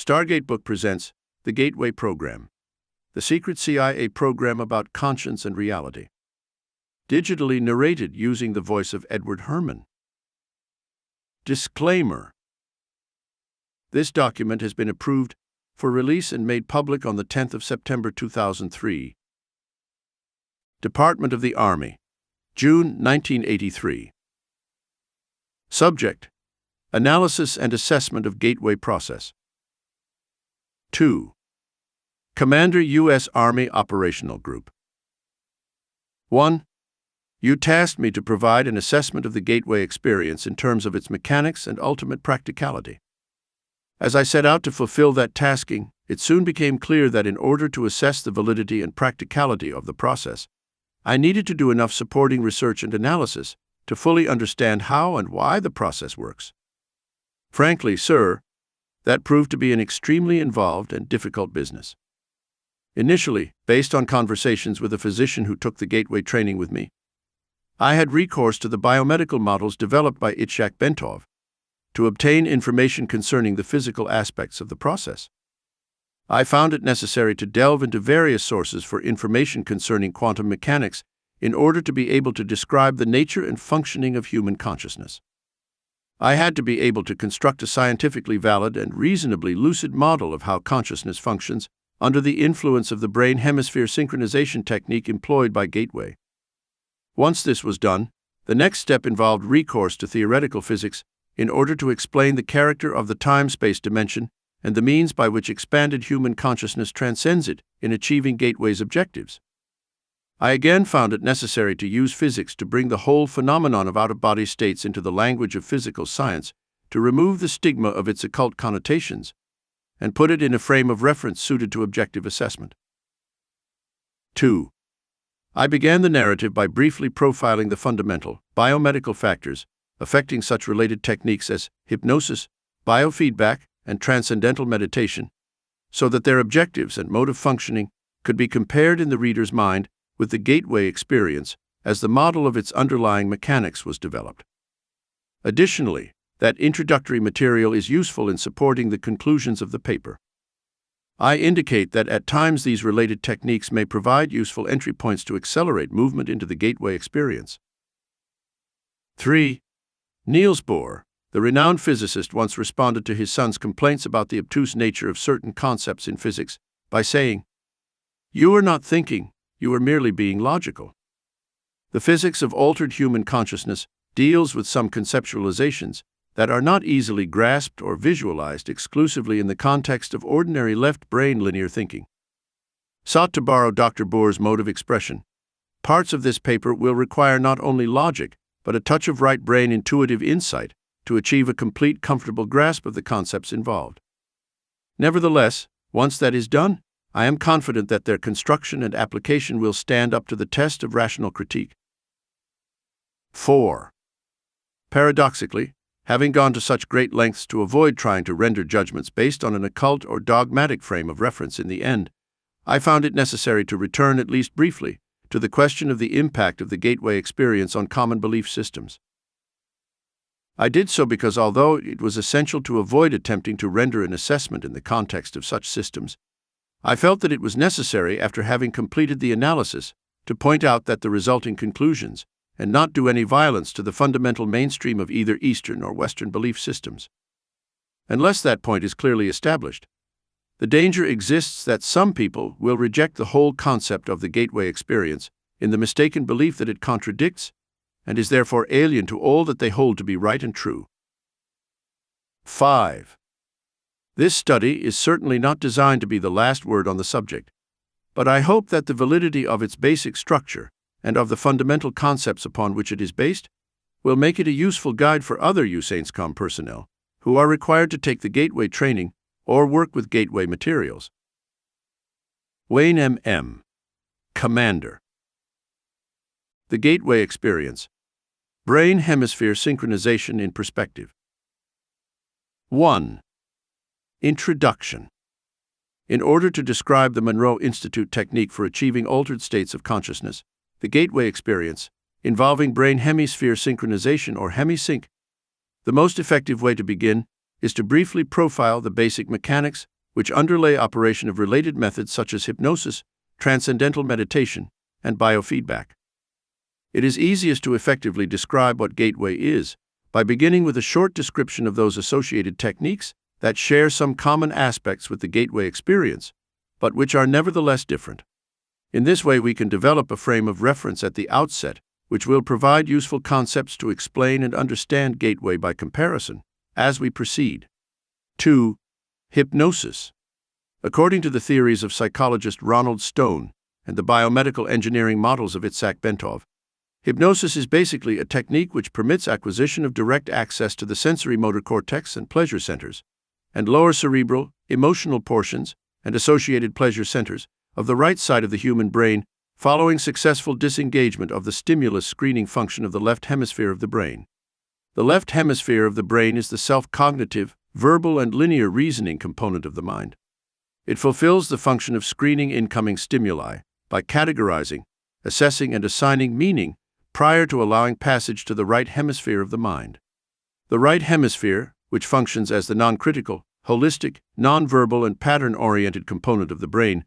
Stargate Book presents The Gateway Program, the secret CIA program about conscience and reality. Digitally narrated using the voice of Edward Herman. Disclaimer. This document has been approved for release and made public on the 10th of September 2003. Department of the Army, June 1983. Subject: Analysis and Assessment of Gateway Process. 2. Commander U.S. Army Operational Group. 1. You tasked me to provide an assessment of the Gateway experience in terms of its mechanics and ultimate practicality. As I set out to fulfill that tasking, it soon became clear that in order to assess the validity and practicality of the process, I needed to do enough supporting research and analysis to fully understand how and why the process works. Frankly, sir, that proved to be an extremely involved and difficult business. Initially, based on conversations with a physician who took the Gateway training with me, I had recourse to the biomedical models developed by Itzhak Bentov to obtain information concerning the physical aspects of the process. I found it necessary to delve into various sources for information concerning quantum mechanics in order to be able to describe the nature and functioning of human consciousness. I had to be able to construct a scientifically valid and reasonably lucid model of how consciousness functions under the influence of the brain hemisphere synchronization technique employed by Gateway. Once this was done, the next step involved recourse to theoretical physics in order to explain the character of the time-space dimension and the means by which expanded human consciousness transcends it in achieving Gateway's objectives. I again found it necessary to use physics to bring the whole phenomenon of out-of-body states into the language of physical science, to remove the stigma of its occult connotations, and put it in a frame of reference suited to objective assessment. 2. I began the narrative by briefly profiling the fundamental biomedical factors affecting such related techniques as hypnosis, biofeedback, and transcendental meditation, so that their objectives and mode of functioning could be compared in the reader's mind with the Gateway experience as the model of its underlying mechanics was developed. Additionally, that introductory material is useful in supporting the conclusions of the paper. I indicate that at times these related techniques may provide useful entry points to accelerate movement into the Gateway experience. 3. Niels Bohr, the renowned physicist, once responded to his son's complaints about the obtuse nature of certain concepts in physics by saying, "You are not thinking, you are merely being logical." The physics of altered human consciousness deals with some conceptualizations that are not easily grasped or visualized exclusively in the context of ordinary left-brain linear thinking. Sought to borrow Dr. Bohr's mode of expression, parts of this paper will require not only logic, but a touch of right-brain intuitive insight to achieve a complete, comfortable grasp of the concepts involved. Nevertheless, once that is done, I am confident that their construction and application will stand up to the test of rational critique. 4. Paradoxically, having gone to such great lengths to avoid trying to render judgments based on an occult or dogmatic frame of reference in the end, I found it necessary to return at least briefly to the question of the impact of the Gateway experience on common belief systems. I did so because although it was essential to avoid attempting to render an assessment in the context of such systems, I felt that it was necessary, after having completed the analysis, to point out that the resulting conclusions, and not do any violence to the fundamental mainstream of either Eastern or Western belief systems. Unless that point is clearly established, the danger exists that some people will reject the whole concept of the Gateway experience in the mistaken belief that it contradicts and is therefore alien to all that they hold to be right and true. 5. This study is certainly not designed to be the last word on the subject, but I hope that the validity of its basic structure and of the fundamental concepts upon which it is based will make it a useful guide for other USAINSCOM personnel who are required to take the Gateway training or work with Gateway materials. Wayne M.M., Commander. The Gateway experience. Brain hemisphere synchronization in perspective. 1. Introduction. In order to describe the Monroe Institute technique for achieving altered states of consciousness, the Gateway experience, involving brain hemisphere synchronization or hemisync, the most effective way to begin is to briefly profile the basic mechanics which underlay operation of related methods such as hypnosis, transcendental meditation, and biofeedback. It is easiest to effectively describe what gateway is by beginning with a short description of those associated techniques that share some common aspects with the gateway experience, but which are nevertheless different. In this way, we can develop a frame of reference at the outset, which will provide useful concepts to explain and understand gateway by comparison as we proceed. 2. Hypnosis. According to the theories of psychologist Ronald Stone and the biomedical engineering models of Itzhak Bentov, hypnosis is basically a technique which permits acquisition of direct access to the sensory motor cortex and pleasure centers, and lower cerebral, emotional portions, and associated pleasure centers of the right side of the human brain following successful disengagement of the stimulus screening function of the left hemisphere of the brain. The left hemisphere of the brain is the self-cognitive, verbal, and linear reasoning component of the mind. It fulfills the function of screening incoming stimuli by categorizing, assessing, and assigning meaning prior to allowing passage to the right hemisphere of the mind. The right hemisphere, which functions as the non-critical, holistic, non-verbal, and pattern-oriented component of the brain,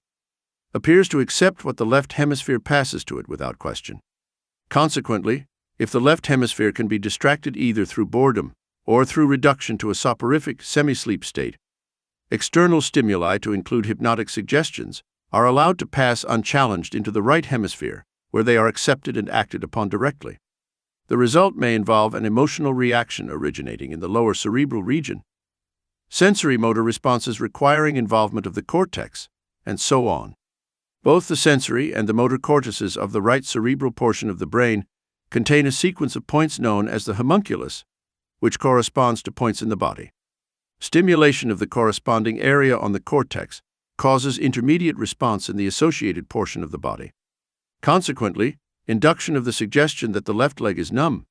appears to accept what the left hemisphere passes to it without question. Consequently, if the left hemisphere can be distracted either through boredom or through reduction to a soporific, semi-sleep state, external stimuli, to include hypnotic suggestions, are allowed to pass unchallenged into the right hemisphere, where they are accepted and acted upon directly. The result may involve an emotional reaction originating in the lower cerebral region, sensory motor responses requiring involvement of the cortex, and so on. Both the sensory and the motor cortices of the right cerebral portion of the brain contain a sequence of points known as the homunculus, which corresponds to points in the body. Stimulation of the corresponding area on the cortex causes intermediate response in the associated portion of the body. Consequently, induction of the suggestion that the left leg is numb,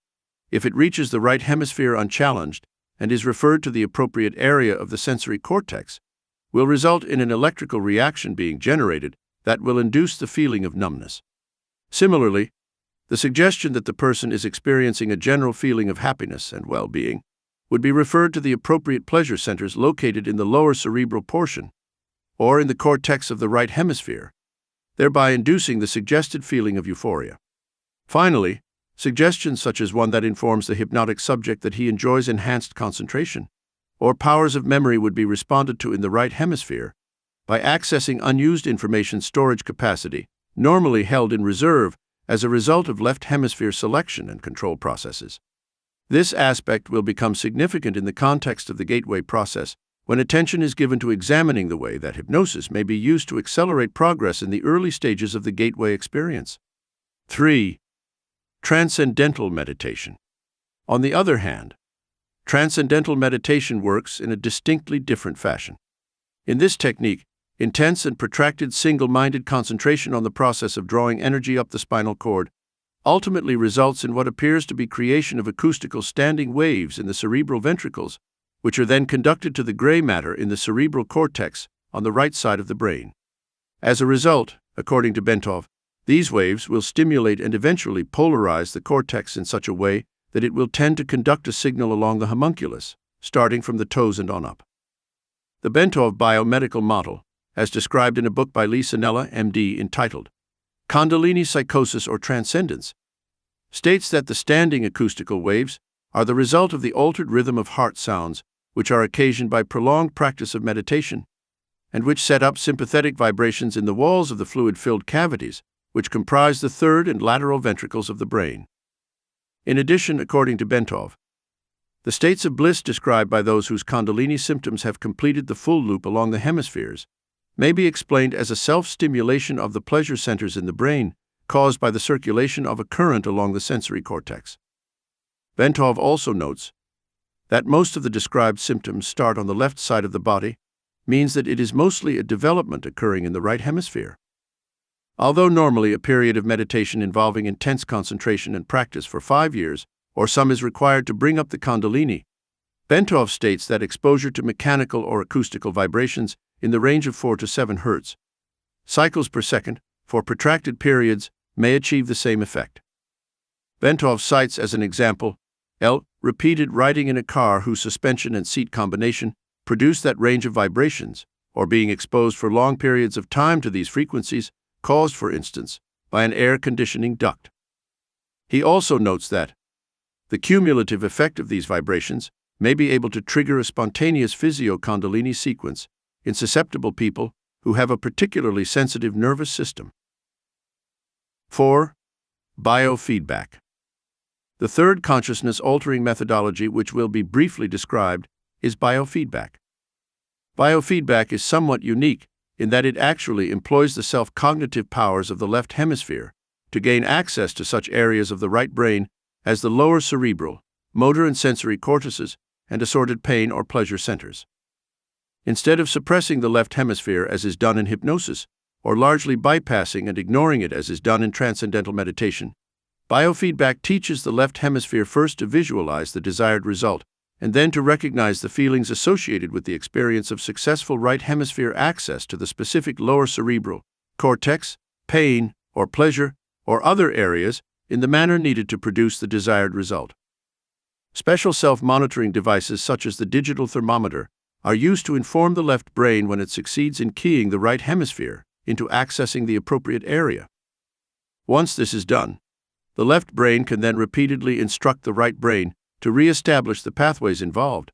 if it reaches the right hemisphere unchallenged and is referred to the appropriate area of the sensory cortex, will result in an electrical reaction being generated that will induce the feeling of numbness. Similarly, the suggestion that the person is experiencing a general feeling of happiness and well-being would be referred to the appropriate pleasure centers located in the lower cerebral portion or in the cortex of the right hemisphere, thereby inducing the suggested feeling of euphoria. Finally, suggestions such as one that informs the hypnotic subject that he enjoys enhanced concentration or powers of memory would be responded to in the right hemisphere by accessing unused information storage capacity, normally held in reserve as a result of left hemisphere selection and control processes. This aspect will become significant in the context of the gateway process when attention is given to examining the way that hypnosis may be used to accelerate progress in the early stages of the gateway experience. 3. Transcendental meditation. On the other hand, transcendental meditation works in a distinctly different fashion. In this technique, intense and protracted single-minded concentration on the process of drawing energy up the spinal cord ultimately results in what appears to be creation of acoustical standing waves in the cerebral ventricles, which are then conducted to the gray matter in the cerebral cortex on the right side of the brain. As a result, according to Bentov, these waves will stimulate and eventually polarize the cortex in such a way that it will tend to conduct a signal along the homunculus, starting from the toes and on up. The Bentov biomedical model, as described in a book by Lee Sanella, MD, entitled Kundalini Psychosis or Transcendence, states that the standing acoustical waves are the result of the altered rhythm of heart sounds, which are occasioned by prolonged practice of meditation, and which set up sympathetic vibrations in the walls of the fluid-filled cavities, which comprise the third and lateral ventricles of the brain. In addition, according to Bentov, the states of bliss described by those whose Kundalini symptoms have completed the full loop along the hemispheres may be explained as a self-stimulation of the pleasure centers in the brain caused by the circulation of a current along the sensory cortex. Bentov also notes that most of the described symptoms start on the left side of the body, means that it is mostly a development occurring in the right hemisphere. Although normally a period of meditation involving intense concentration and practice for 5 years or some is required to bring up the Kundalini, Bentov states that exposure to mechanical or acoustical vibrations in the range of 4 to 7 Hz cycles per second for protracted periods may achieve the same effect. Bentov cites as an example L. repeated riding in a car whose suspension and seat combination produce that range of vibrations, or being exposed for long periods of time to these frequencies, caused, for instance, by an air conditioning duct. He also notes that the cumulative effect of these vibrations may be able to trigger a spontaneous physio-Kundalini sequence in susceptible people who have a particularly sensitive nervous system. 4. Biofeedback. The third consciousness-altering methodology, which will be briefly described, is biofeedback. Biofeedback is somewhat unique in that it actually employs the self-cognitive powers of the left hemisphere to gain access to such areas of the right brain as the lower cerebral, motor and sensory cortices, and assorted pain or pleasure centers. Instead of suppressing the left hemisphere as is done in hypnosis, or largely bypassing and ignoring it as is done in transcendental meditation, biofeedback teaches the left hemisphere first to visualize the desired result, and then to recognize the feelings associated with the experience of successful right hemisphere access to the specific lower cerebral, cortex, pain, or pleasure, or other areas in the manner needed to produce the desired result. Special self-monitoring devices such as the digital thermometer are used to inform the left brain when it succeeds in keying the right hemisphere into accessing the appropriate area. Once this is done, the left brain can then repeatedly instruct the right brain to re-establish the pathways involved,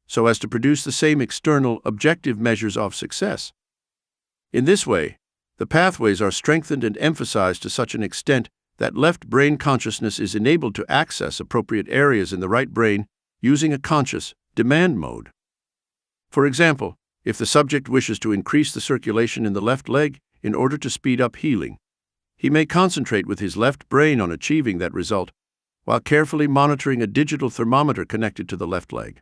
so as to produce the same external, objective measures of success. In this way, the pathways are strengthened and emphasized to such an extent that left brain consciousness is enabled to access appropriate areas in the right brain using a conscious demand mode. For example, if the subject wishes to increase the circulation in the left leg in order to speed up healing, he may concentrate with his left brain on achieving that result, while carefully monitoring a digital thermometer connected to the left leg.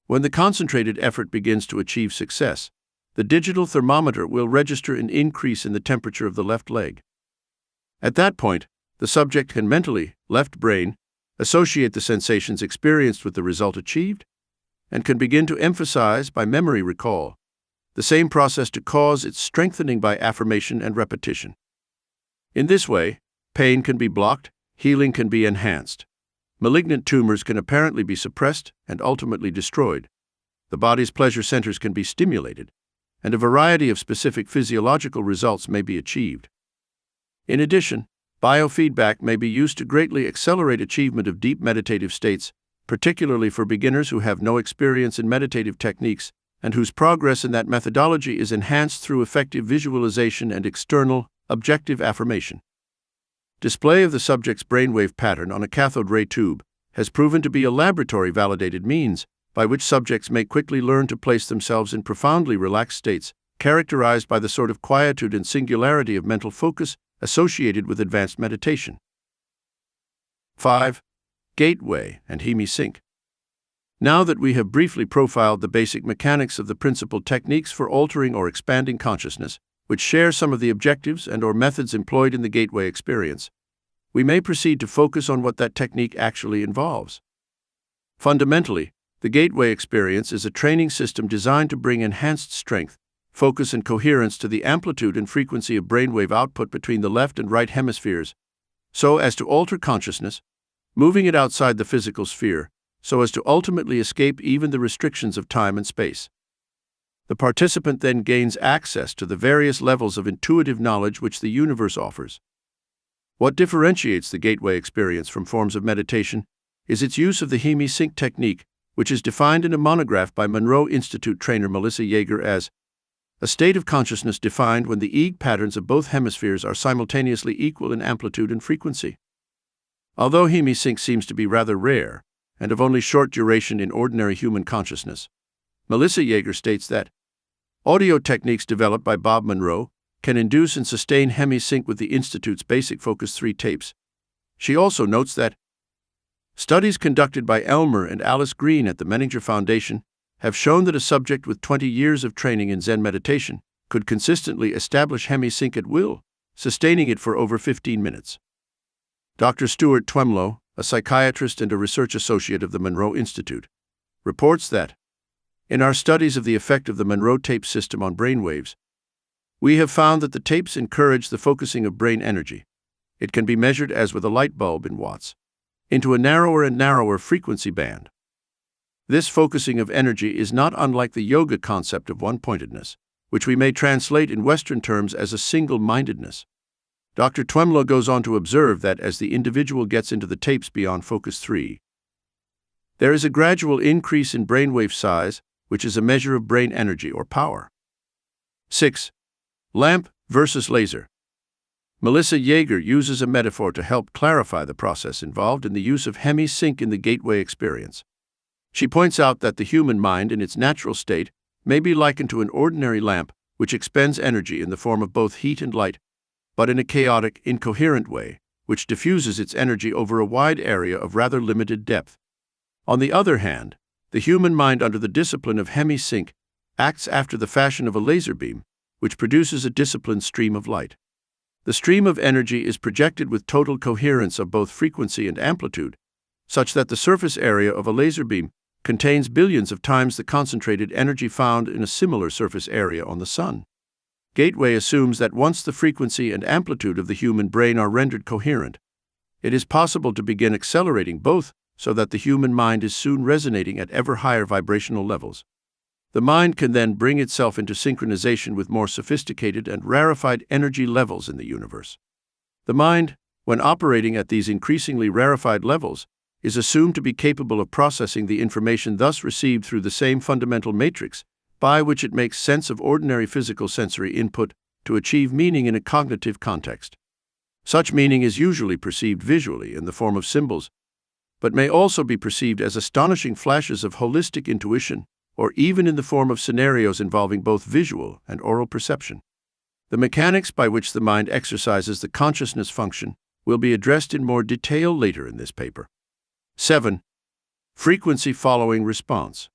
When the concentrated effort begins to achieve success, the digital thermometer will register an increase in the temperature of the left leg. At that point, the subject can mentally, left brain, associate the sensations experienced with the result achieved, and can begin to emphasize, by memory recall, the same process to cause its strengthening by affirmation and repetition. In this way, pain can be blocked, healing can be enhanced, malignant tumors can apparently be suppressed and ultimately destroyed, the body's pleasure centers can be stimulated, and a variety of specific physiological results may be achieved. In addition, biofeedback may be used to greatly accelerate achievement of deep meditative states, particularly for beginners who have no experience in meditative techniques and whose progress in that methodology is enhanced through effective visualization and external, objective affirmation. Display of the subject's brainwave pattern on a cathode ray tube has proven to be a laboratory-validated means by which subjects may quickly learn to place themselves in profoundly relaxed states, characterized by the sort of quietude and singularity of mental focus associated with advanced meditation. 5. Gateway and Hemi-Sync. Now that we have briefly profiled the basic mechanics of the principal techniques for altering or expanding consciousness, which share some of the objectives and/or methods employed in the gateway experience, we may proceed to focus on what that technique actually involves. Fundamentally, the gateway experience is a training system designed to bring enhanced strength, focus, and coherence to the amplitude and frequency of brainwave output between the left and right hemispheres, so as to alter consciousness, moving it outside the physical sphere, so as to ultimately escape even the restrictions of time and space. The participant then gains access to the various levels of intuitive knowledge which the universe offers. What differentiates the gateway experience from forms of meditation is its use of the Hemi-Sync technique, which is defined in a monograph by Monroe Institute trainer Melissa Yeager as a state of consciousness defined when the EEG patterns of both hemispheres are simultaneously equal in amplitude and frequency. Although Hemi-Sync seems to be rather rare and of only short duration in ordinary human consciousness, Melissa Yeager states that audio techniques developed by Bob Monroe can induce and sustain Hemi-Sync with the Institute's basic Focus 3 tapes. She also notes that studies conducted by Elmer and Alice Green at the Menninger Foundation have shown that a subject with 20 years of training in Zen meditation could consistently establish Hemi-Sync at will, sustaining it for over 15 minutes. Dr. Stuart Twemlow, a psychiatrist and a research associate of the Monroe Institute, reports that in our studies of the effect of the Monroe tape system on brainwaves, we have found that the tapes encourage the focusing of brain energy. It can be measured as with a light bulb in watts. into a narrower and narrower frequency band. This focusing of energy is not unlike the yoga concept of one-pointedness, which we may translate in Western terms as a single-mindedness. Dr. Twemlow goes on to observe that as the individual gets into the tapes beyond focus 3, there is a gradual increase in brainwave size, which is a measure of brain energy or power. 6. Lamp versus laser. Melissa Yeager uses a metaphor to help clarify the process involved in the use of hemi-sync in the gateway experience. She points out that the human mind in its natural state may be likened to an ordinary lamp which expends energy in the form of both heat and light, but in a chaotic, incoherent way, which diffuses its energy over a wide area of rather limited depth. On the other hand, the human mind under the discipline of hemi-sync acts after the fashion of a laser beam, which produces a disciplined stream of light. The stream of energy is projected with total coherence of both frequency and amplitude, such that the surface area of a laser beam contains billions of times the concentrated energy found in a similar surface area on the Sun. Gateway assumes that once the frequency and amplitude of the human brain are rendered coherent, it is possible to begin accelerating both so that the human mind is soon resonating at ever higher vibrational levels. The mind can then bring itself into synchronization with more sophisticated and rarefied energy levels in the universe. The mind, when operating at these increasingly rarefied levels, is assumed to be capable of processing the information thus received through the same fundamental matrix by which it makes sense of ordinary physical sensory input to achieve meaning in a cognitive context. Such meaning is usually perceived visually in the form of symbols, but may also be perceived as astonishing flashes of holistic intuition, or even in the form of scenarios involving both visual and oral perception. The mechanics by which the mind exercises the consciousness function will be addressed in more detail later in this paper. 7. Frequency following response.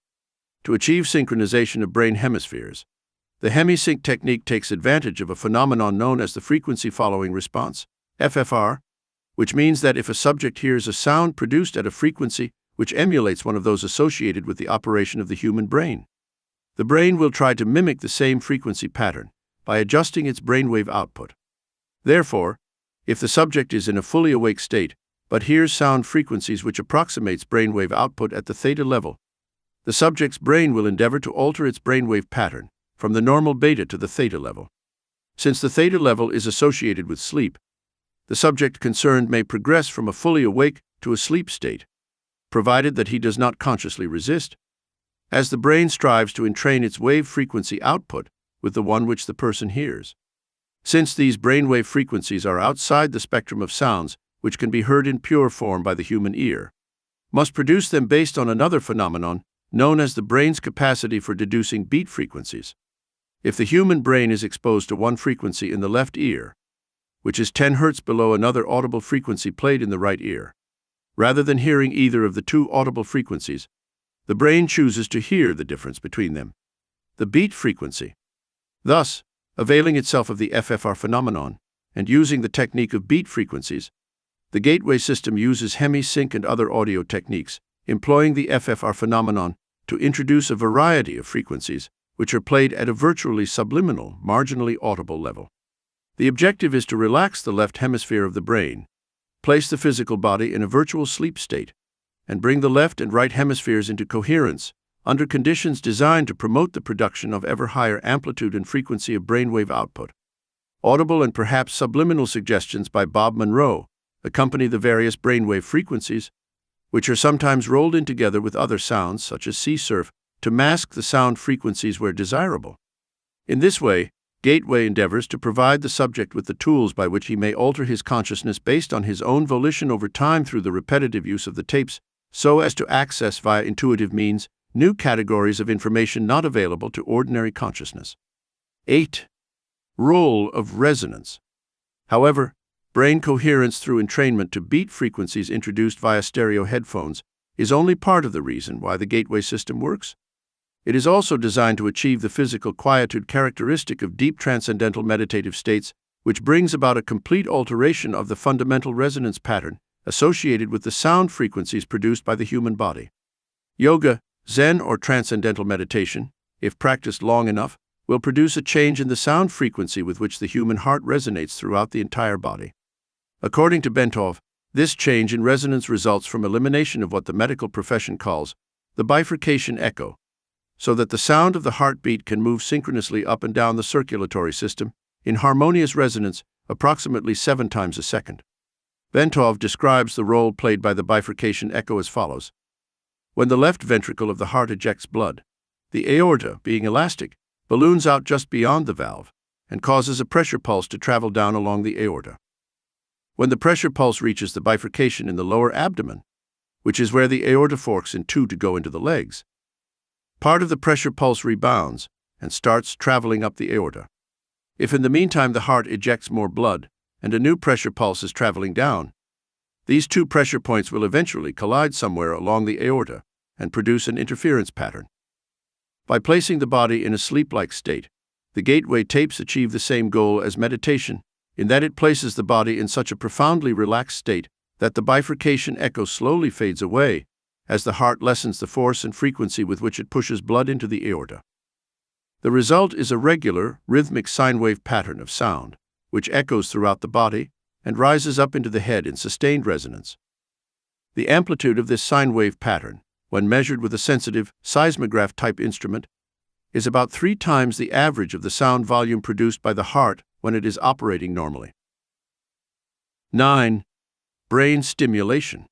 To achieve synchronization of brain hemispheres, the hemi-sync technique takes advantage of a phenomenon known as the frequency following response, FFR, which means that if a subject hears a sound produced at a frequency which emulates one of those associated with the operation of the human brain, the brain will try to mimic the same frequency pattern by adjusting its brainwave output. Therefore, if the subject is in a fully awake state but hears sound frequencies which approximates brainwave output at the theta level, the subject's brain will endeavor to alter its brainwave pattern from the normal beta to the theta level. Since the theta level is associated with sleep, the subject concerned may progress from a fully awake to a sleep state, provided that he does not consciously resist, as the brain strives to entrain its wave frequency output with the one which the person hears. Since these brainwave frequencies are outside the spectrum of sounds which can be heard in pure form by the human ear, must produce them based on another phenomenon known as the brain's capacity for deducing beat frequencies. If the human brain is exposed to one frequency in the left ear, which is 10 Hz below another audible frequency played in the right ear, rather than hearing either of the two audible frequencies, the brain chooses to hear the difference between them, the beat frequency. Thus, availing itself of the FFR phenomenon and using the technique of beat frequencies, the gateway system uses hemi-sync and other audio techniques, employing the FFR phenomenon to introduce a variety of frequencies which are played at a virtually subliminal, marginally audible level. The objective is to relax the left hemisphere of the brain, place the physical body in a virtual sleep state, and bring the left and right hemispheres into coherence under conditions designed to promote the production of ever higher amplitude and frequency of brainwave output. Audible and perhaps subliminal suggestions by Bob Monroe accompany the various brainwave frequencies, which are sometimes rolled in together with other sounds such as sea surf to mask the sound frequencies where desirable. In this way, Gateway endeavors to provide the subject with the tools by which he may alter his consciousness based on his own volition over time through the repetitive use of the tapes, so as to access via intuitive means new categories of information not available to ordinary consciousness. 8. Role of resonance. However, brain coherence through entrainment to beat frequencies introduced via stereo headphones is only part of the reason why the gateway system works. It is also designed to achieve the physical quietude characteristic of deep transcendental meditative states, which brings about a complete alteration of the fundamental resonance pattern associated with the sound frequencies produced by the human body. Yoga, Zen, or transcendental meditation, if practiced long enough, will produce a change in the sound frequency with which the human heart resonates throughout the entire body. According to Bentov, This change in resonance results from elimination of what the medical profession calls the bifurcation echo, so that the sound of the heartbeat can move synchronously up and down the circulatory system in harmonious resonance approximately 7 times a second. Ventov describes the role played by the bifurcation echo as follows. When the left ventricle of the heart ejects blood, the aorta, being elastic, balloons out just beyond the valve and causes a pressure pulse to travel down along the aorta. When the pressure pulse reaches the bifurcation in the lower abdomen, which is where the aorta forks in two to go into the legs, part of the pressure pulse rebounds and starts traveling up the aorta. If in the meantime the heart ejects more blood and a new pressure pulse is traveling down, these two pressure points will eventually collide somewhere along the aorta and produce an interference pattern. By placing the body in a sleep-like state, the gateway tapes achieve the same goal as meditation, in that it places the body in such a profoundly relaxed state that the bifurcation echo slowly fades away as the heart lessens the force and frequency with which it pushes blood into the aorta. The result is a regular, rhythmic sine wave pattern of sound, which echoes throughout the body and rises up into the head in sustained resonance. The amplitude of this sine wave pattern, when measured with a sensitive seismograph-type instrument, is about 3 times the average of the sound volume produced by the heart when it is operating normally. 9. Brain stimulation.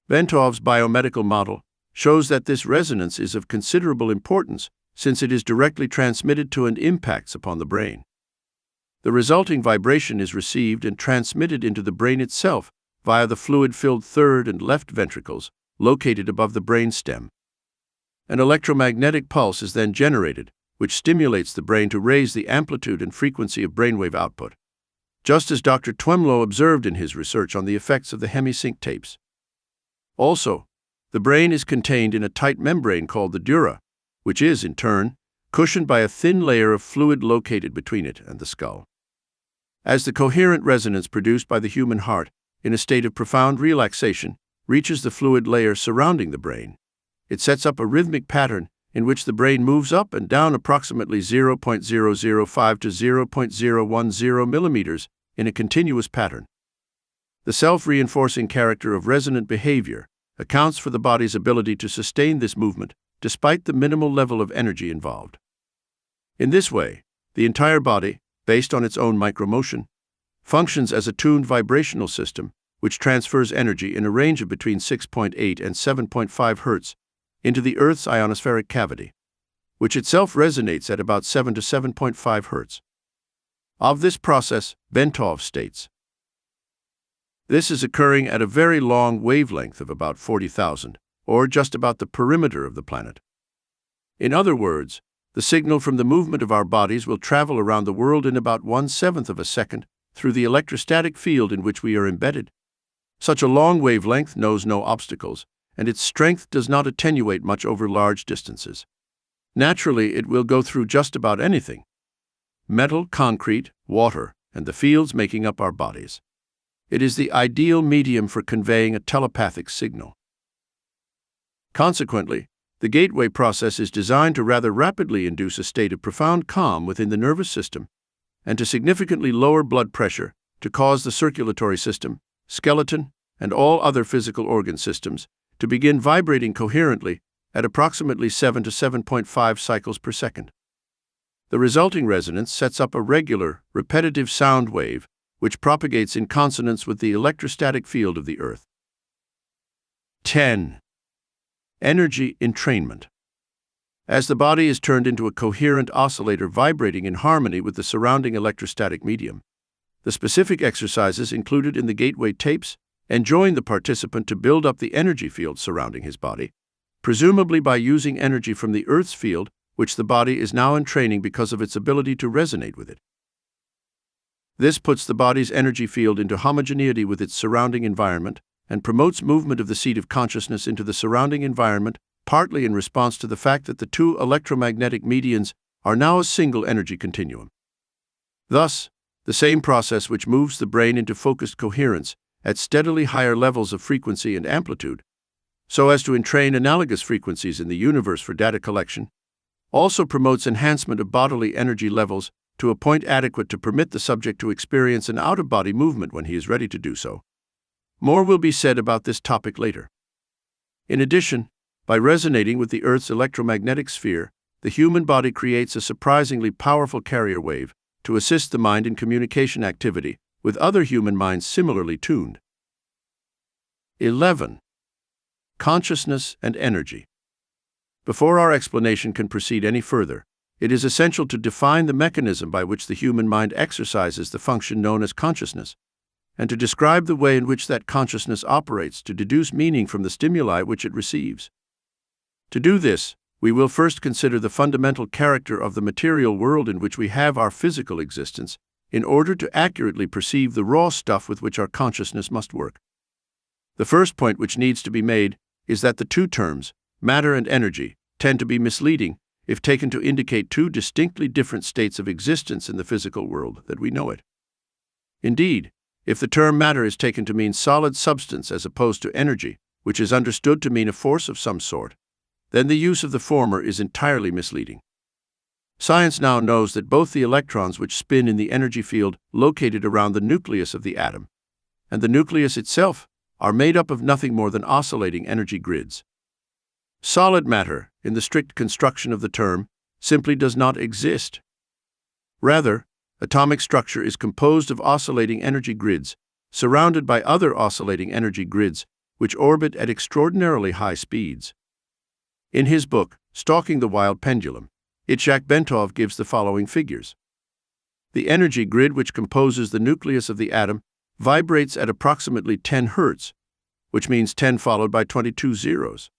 Ventov's biomedical model shows that this resonance is of considerable importance since it is directly transmitted to and impacts upon the brain. The resulting vibration is received and transmitted into the brain itself via the fluid-filled third and left ventricles located above the brain stem. An electromagnetic pulse is then generated, which stimulates the brain to raise the amplitude and frequency of brainwave output, just as Dr. Twemlow observed in his research on the effects of the hemisync tapes. Also, the brain is contained in a tight membrane called the dura, which is, in turn, cushioned by a thin layer of fluid located between it and the skull. As the coherent resonance produced by the human heart, in a state of profound relaxation, reaches the fluid layer surrounding the brain, it sets up a rhythmic pattern in which the brain moves up and down approximately 0.005 to 0.010 millimeters in a continuous pattern. The self-reinforcing character of resonant behavior accounts for the body's ability to sustain this movement despite the minimal level of energy involved. In this way, the entire body, based on its own micromotion, functions as a tuned vibrational system which transfers energy in a range of between 6.8 and 7.5 Hz into the Earth's ionospheric cavity, which itself resonates at about 7 to 7.5 Hz. Of this process, Ventov states, "This is occurring at a very long wavelength of about 40,000, or just about the perimeter of the planet. In other words, the signal from the movement of our bodies will travel around the world in about 1/7 of a second through the electrostatic field in which we are embedded. Such a long wavelength knows no obstacles, and its strength does not attenuate much over large distances. Naturally, it will go through just about anything: metal, concrete, water, and the fields making up our bodies. It is the ideal medium for conveying a telepathic signal. Consequently, the gateway process is designed to rather rapidly induce a state of profound calm within the nervous system and to significantly lower blood pressure to cause the circulatory system, skeleton, and all other physical organ systems to begin vibrating coherently at approximately 7 to 7.5 cycles per second. The resulting resonance sets up a regular, repetitive sound wave which propagates in consonance with the electrostatic field of the Earth. 10. Energy entrainment. As the body is turned into a coherent oscillator vibrating in harmony with the surrounding electrostatic medium, the specific exercises included in the gateway tapes enjoin the participant to build up the energy field surrounding his body, presumably by using energy from the Earth's field, which the body is now entraining because of its ability to resonate with it. This puts the body's energy field into homogeneity with its surrounding environment and promotes movement of the seat of consciousness into the surrounding environment, partly in response to the fact that the two electromagnetic medians are now a single energy continuum. Thus, the same process which moves the brain into focused coherence at steadily higher levels of frequency and amplitude, so as to entrain analogous frequencies in the universe for data collection, also promotes enhancement of bodily energy levels to a point adequate to permit the subject to experience an out-of-body movement when he is ready to do so, More will be said about this topic later. In addition, by resonating with the Earth's electromagnetic sphere, the human body creates a surprisingly powerful carrier wave to assist the mind in communication activity with other human minds similarly tuned. 11. Consciousness and energy. Before our explanation can proceed any further, it is essential to define the mechanism by which the human mind exercises the function known as consciousness, and to describe the way in which that consciousness operates to deduce meaning from the stimuli which it receives. To do this, we will first consider the fundamental character of the material world in which we have our physical existence, in order to accurately perceive the raw stuff with which our consciousness must work. The first point which needs to be made is that the two terms, matter and energy, tend to be misleading if taken to indicate two distinctly different states of existence in the physical world that we know it. Indeed, if the term matter is taken to mean solid substance as opposed to energy, which is understood to mean a force of some sort, then the use of the former is entirely misleading. Science now knows that both the electrons which spin in the energy field located around the nucleus of the atom and the nucleus itself are made up of nothing more than oscillating energy grids. Solid matter, in the strict construction of the term, simply does not exist. Rather, atomic structure is composed of oscillating energy grids, surrounded by other oscillating energy grids, which orbit at extraordinarily high speeds. In his book, Stalking the Wild Pendulum, Itzhak Bentov gives the following figures. The energy grid which composes the nucleus of the atom vibrates at approximately 10 Hz, which means 10 followed by 22 zeros.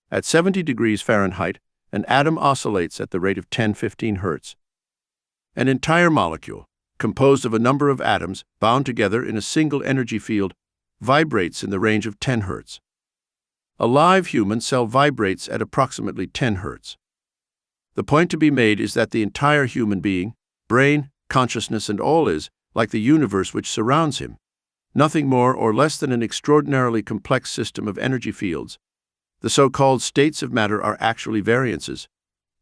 At 70 degrees Fahrenheit, an atom oscillates at the rate of 10-15 Hz. An entire molecule, composed of a number of atoms bound together in a single energy field, vibrates in the range of 10 Hz. A live human cell vibrates at approximately 10 Hz. The point to be made is that the entire human being, brain, consciousness, and all is, like the universe which surrounds him, nothing more or less than an extraordinarily complex system of energy fields. The so-called states of matter are actually variances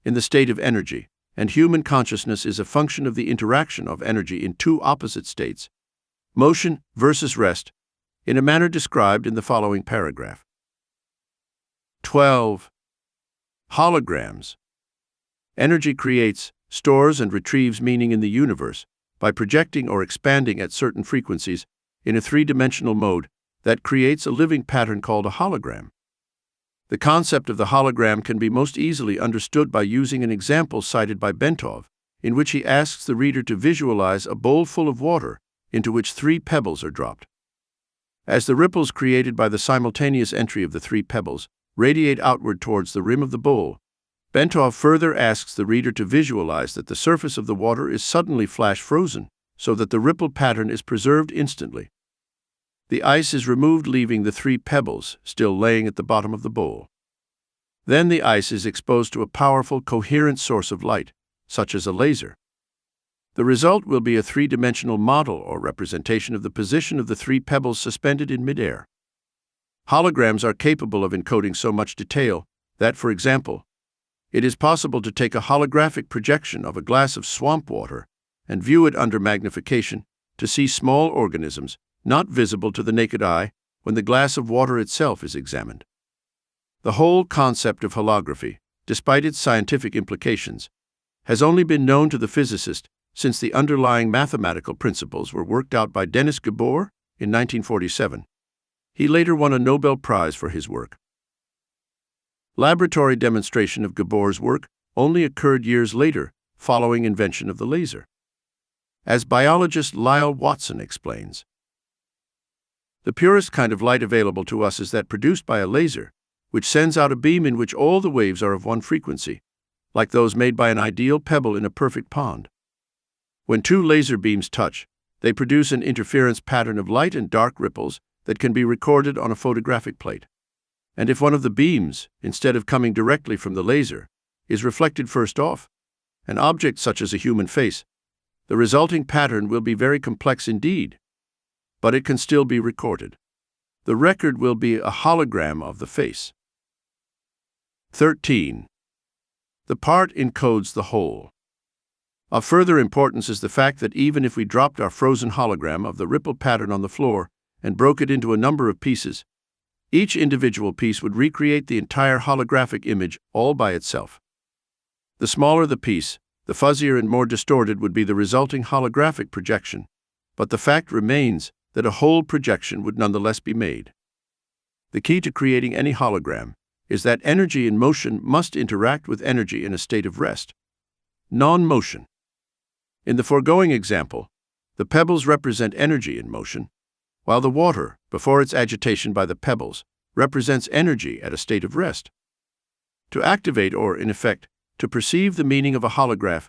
in the state of energy, and human consciousness is a function of the interaction of energy in two opposite states, motion versus rest, in a manner described in the following paragraph. 12. Holograms. Energy creates, stores, and retrieves meaning in the universe by projecting or expanding at certain frequencies in a three-dimensional mode that creates a living pattern called a hologram. The concept of the hologram can be most easily understood by using an example cited by Bentov, in which he asks the reader to visualize a bowl full of water into which 3 pebbles are dropped. As the ripples created by the simultaneous entry of the 3 pebbles radiate outward towards the rim of the bowl, Bentov further asks the reader to visualize that the surface of the water is suddenly flash-frozen, so that the ripple pattern is preserved instantly. The ice is removed, leaving the 3 pebbles still laying at the bottom of the bowl. Then the ice is exposed to a powerful, coherent source of light, such as a laser. The result will be a three-dimensional model or representation of the position of the 3 pebbles suspended in midair. Holograms are capable of encoding so much detail that, for example, it is possible to take a holographic projection of a glass of swamp water and view it under magnification to see small organisms not visible to the naked eye when the glass of water itself is examined. The whole concept of holography, despite its scientific implications, has only been known to the physicist since the underlying mathematical principles were worked out by Denis Gabor in 1947. He later won a Nobel Prize for his work. Laboratory demonstration of Gabor's work only occurred years later, following invention of the laser. As biologist Lyle Watson explains, the purest kind of light available to us is that produced by a laser, which sends out a beam in which all the waves are of one frequency, like those made by an ideal pebble in a perfect pond. When 2 laser beams touch, they produce an interference pattern of light and dark ripples that can be recorded on a photographic plate. And if one of the beams, instead of coming directly from the laser, is reflected first off an object such as a human face, the resulting pattern will be very complex indeed, but it can still be recorded. The record will be a hologram of the face. 13. The part encodes the whole. Of further importance is the fact that even if we dropped our frozen hologram of the ripple pattern on the floor and broke it into a number of pieces, each individual piece would recreate the entire holographic image all by itself. The smaller the piece, the fuzzier and more distorted would be the resulting holographic projection, but the fact remains that a whole projection would nonetheless be made. The key to creating any hologram is that energy in motion must interact with energy in a state of rest, non-motion. In the foregoing example, the pebbles represent energy in motion, while the water, before its agitation by the pebbles, represents energy at a state of rest. To activate or, in effect, to perceive the meaning of a holograph,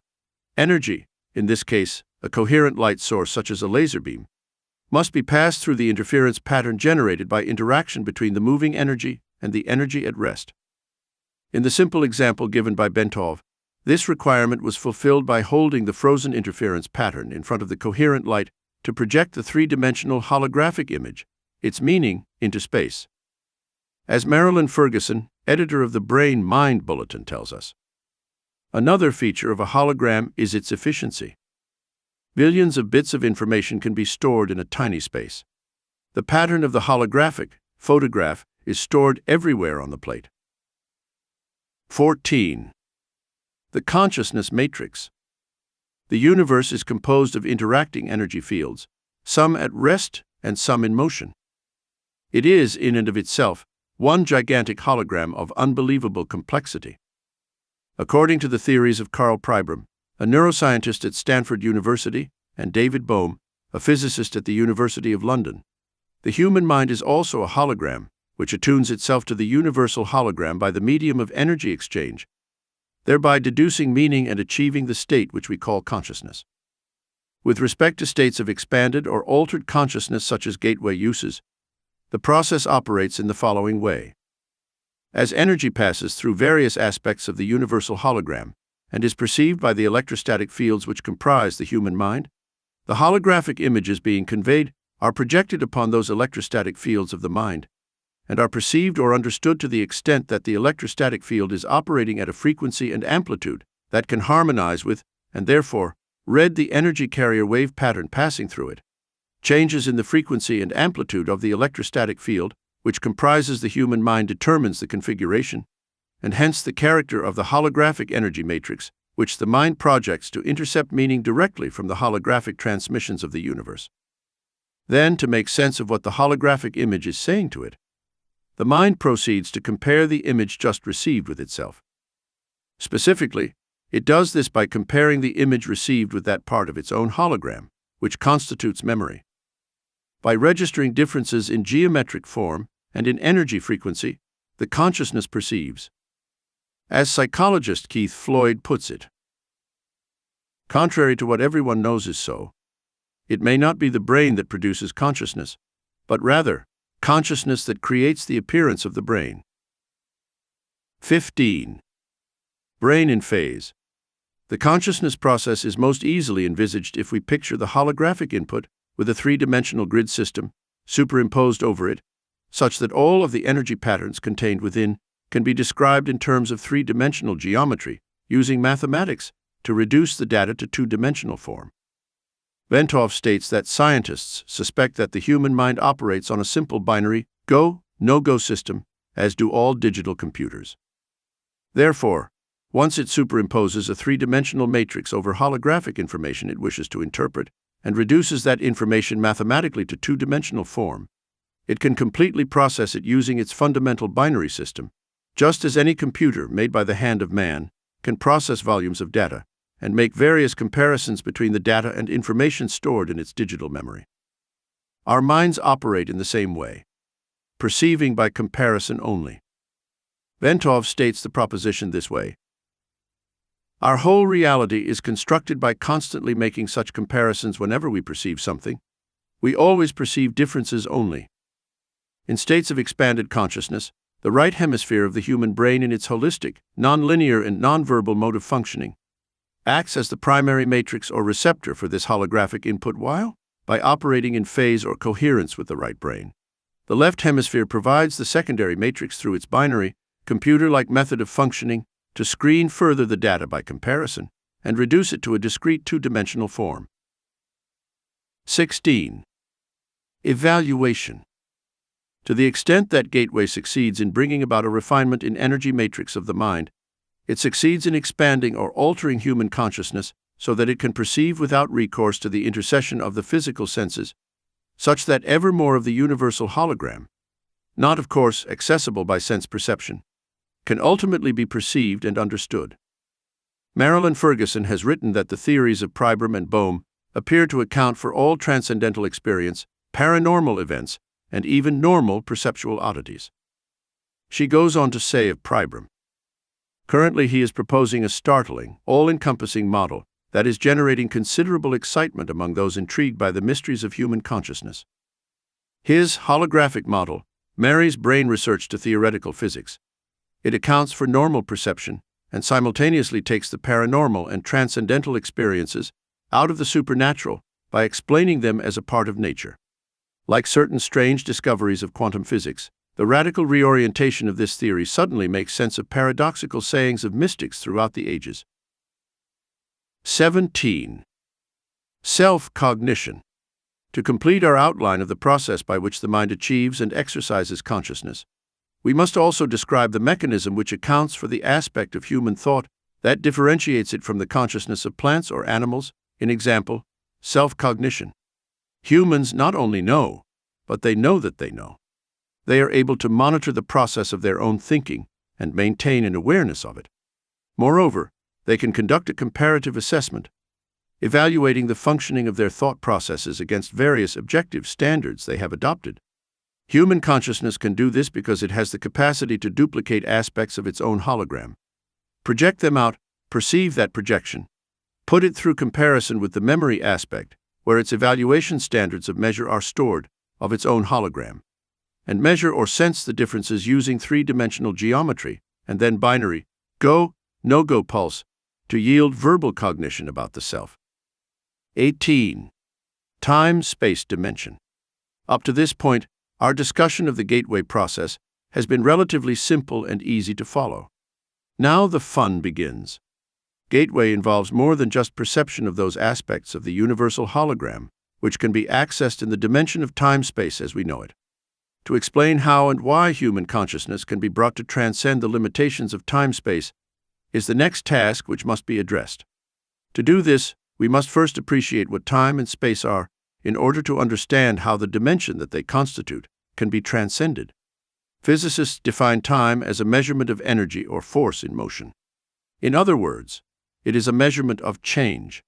energy, in this case, a coherent light source such as a laser beam, must be passed through the interference pattern generated by interaction between the moving energy and the energy at rest. In the simple example given by Bentov, this requirement was fulfilled by holding the frozen interference pattern in front of the coherent light to project the three-dimensional holographic image, its meaning, into space. As Marilyn Ferguson, editor of the Brain Mind Bulletin, tells us, another feature of a hologram is its efficiency. Billions of bits of information can be stored in a tiny space. The pattern of the holographic photograph is stored everywhere on the plate. 14. The consciousness matrix. The universe is composed of interacting energy fields, some at rest and some in motion. It is, in and of itself, one gigantic hologram of unbelievable complexity. According to the theories of Karl Pribram, a neuroscientist at Stanford University, and David Bohm, a physicist at the University of London, the human mind is also a hologram, which attunes itself to the universal hologram by the medium of energy exchange, thereby deducing meaning and achieving the state which we call consciousness. With respect to states of expanded or altered consciousness such as gateway uses, the process operates in the following way. As energy passes through various aspects of the universal hologram and is perceived by the electrostatic fields which comprise the human mind, the holographic images being conveyed are projected upon those electrostatic fields of the mind and are perceived or understood to the extent that the electrostatic field is operating at a frequency and amplitude that can harmonize with, and therefore, read the energy carrier wave pattern passing through it. Changes in the frequency and amplitude of the electrostatic field, which comprises the human mind, determines the configuration, and hence the character of the holographic energy matrix, which the mind projects to intercept meaning directly from the holographic transmissions of the universe. Then, to make sense of what the holographic image is saying to it, the mind proceeds to compare the image just received with itself. Specifically, it does this by comparing the image received with that part of its own hologram, which constitutes memory. By registering differences in geometric form and in energy frequency, the consciousness perceives. As psychologist Keith Floyd puts it, contrary to what everyone knows is so, it may not be the brain that produces consciousness, but rather, consciousness that creates the appearance of the brain. 15. Brain in phase. The consciousness process is most easily envisaged if we picture the holographic input with a three-dimensional grid system superimposed over it, such that all of the energy patterns contained within can be described in terms of three-dimensional geometry, using mathematics to reduce the data to two-dimensional form. Bentov states that scientists suspect that the human mind operates on a simple binary go, no-go system, as do all digital computers. Therefore, once it superimposes a three-dimensional matrix over holographic information it wishes to interpret and reduces that information mathematically to two-dimensional form, it can completely process it using its fundamental binary system, just as any computer made by the hand of man can process volumes of data and make various comparisons between the data and information stored in its digital memory. Our minds operate in the same way, perceiving by comparison only. Bentov states the proposition this way: our whole reality is constructed by constantly making such comparisons. Whenever we perceive something, we always perceive differences only. In states of expanded consciousness, the right hemisphere of the human brain in its holistic, non-linear and non-verbal mode of functioning acts as the primary matrix or receptor for this holographic input, while, by operating in phase or coherence with the right brain, the left hemisphere provides the secondary matrix through its binary, computer-like method of functioning to screen further the data by comparison and reduce it to a discrete two-dimensional form. 16. Evaluation. To the extent that gateway succeeds in bringing about a refinement in energy matrix of the mind, it succeeds in expanding or altering human consciousness so that it can perceive without recourse to the intercession of the physical senses, such that ever more of the universal hologram, not of course accessible by sense perception, can ultimately be perceived and understood. Marilyn Ferguson has written that the theories of Pribram and Bohm appear to account for all transcendental experience, paranormal events, and even normal perceptual oddities. She goes on to say of Pribram, currently he is proposing a startling, all-encompassing model that is generating considerable excitement among those intrigued by the mysteries of human consciousness. His holographic model marries brain research to theoretical physics. It accounts for normal perception and simultaneously takes the paranormal and transcendental experiences out of the supernatural by explaining them as a part of nature. Like certain strange discoveries of quantum physics, the radical reorientation of this theory suddenly makes sense of paradoxical sayings of mystics throughout the ages. 17. Self-cognition. To complete our outline of the process by which the mind achieves and exercises consciousness, we must also describe the mechanism which accounts for the aspect of human thought that differentiates it from the consciousness of plants or animals, in example, self-cognition. Humans not only know, but they know that they know. They are able to monitor the process of their own thinking and maintain an awareness of it. Moreover, they can conduct a comparative assessment, evaluating the functioning of their thought processes against various objective standards they have adopted. Human consciousness can do this because it has the capacity to duplicate aspects of its own hologram, project them out, perceive that projection, put it through comparison with the memory aspect, where its evaluation standards of measure are stored, of its own hologram, and measure or sense the differences using three-dimensional geometry, and then binary, go, no-go pulse, to yield verbal cognition about the self. 18. Time-space dimension. Up to this point, our discussion of the gateway process has been relatively simple and easy to follow. Now the fun begins. Gateway involves more than just perception of those aspects of the universal hologram, which can be accessed in the dimension of time-space as we know it. To explain how and why human consciousness can be brought to transcend the limitations of time-space is the next task which must be addressed. To do this, we must first appreciate what time and space are in order to understand how the dimension that they constitute can be transcended. Physicists define time as a measurement of energy or force in motion. In other words, it is a measurement of change.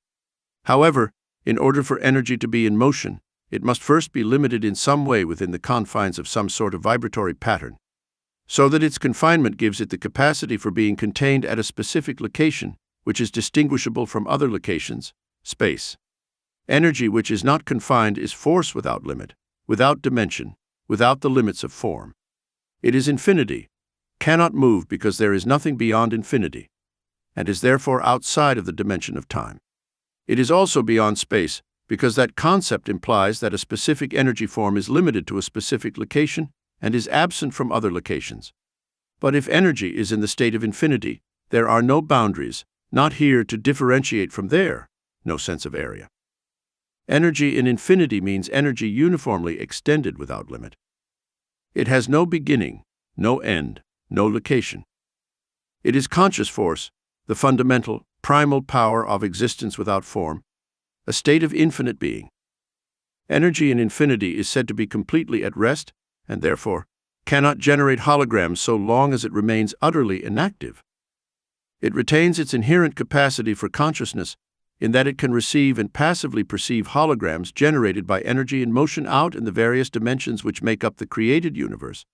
However, in order for energy to be in motion, it must first be limited in some way within the confines of some sort of vibratory pattern, so that its confinement gives it the capacity for being contained at a specific location, which is distinguishable from other locations, space. Energy which is not confined is force without limit, without dimension, without the limits of form. It is infinity, cannot move because there is nothing beyond infinity, and is therefore outside of the dimension of time. It is also beyond space, because that concept implies that a specific energy form is limited to a specific location and is absent from other locations. But if energy is in the state of infinity, there are no boundaries, not here to differentiate from there, no sense of area. Energy in infinity means energy uniformly extended without limit. It has no beginning, no end, no location. It is conscious force, the fundamental, primal power of existence without form, a state of infinite being. Energy in infinity is said to be completely at rest, and therefore cannot generate holograms so long as it remains utterly inactive. It retains its inherent capacity for consciousness in that it can receive and passively perceive holograms generated by energy in motion out in the various dimensions which make up the created universe,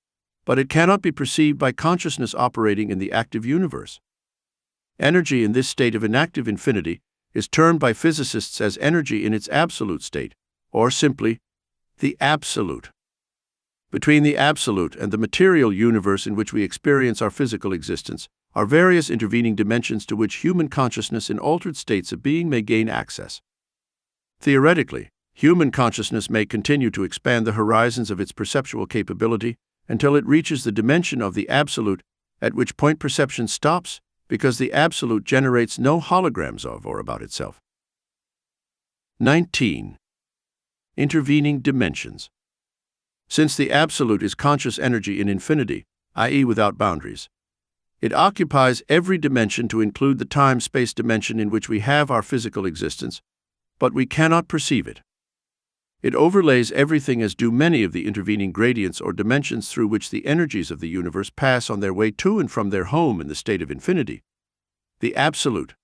but it cannot be perceived by consciousness operating in the active universe. Energy in this state of inactive infinity is termed by physicists as energy in its absolute state, or simply, the absolute. Between the absolute and the material universe in which we experience our physical existence are various intervening dimensions to which human consciousness in altered states of being may gain access. Theoretically, human consciousness may continue to expand the horizons of its perceptual capability until it reaches the dimension of the absolute, at which point perception stops, because the absolute generates no holograms of or about itself. 19. Intervening dimensions. Since the absolute is conscious energy in infinity, i.e. without boundaries, it occupies every dimension to include the time-space dimension in which we have our physical existence, but we cannot perceive it. It overlays everything, as do many of the intervening gradients or dimensions through which the energies of the universe pass on their way to and from their home in the state of infinity, the absolute.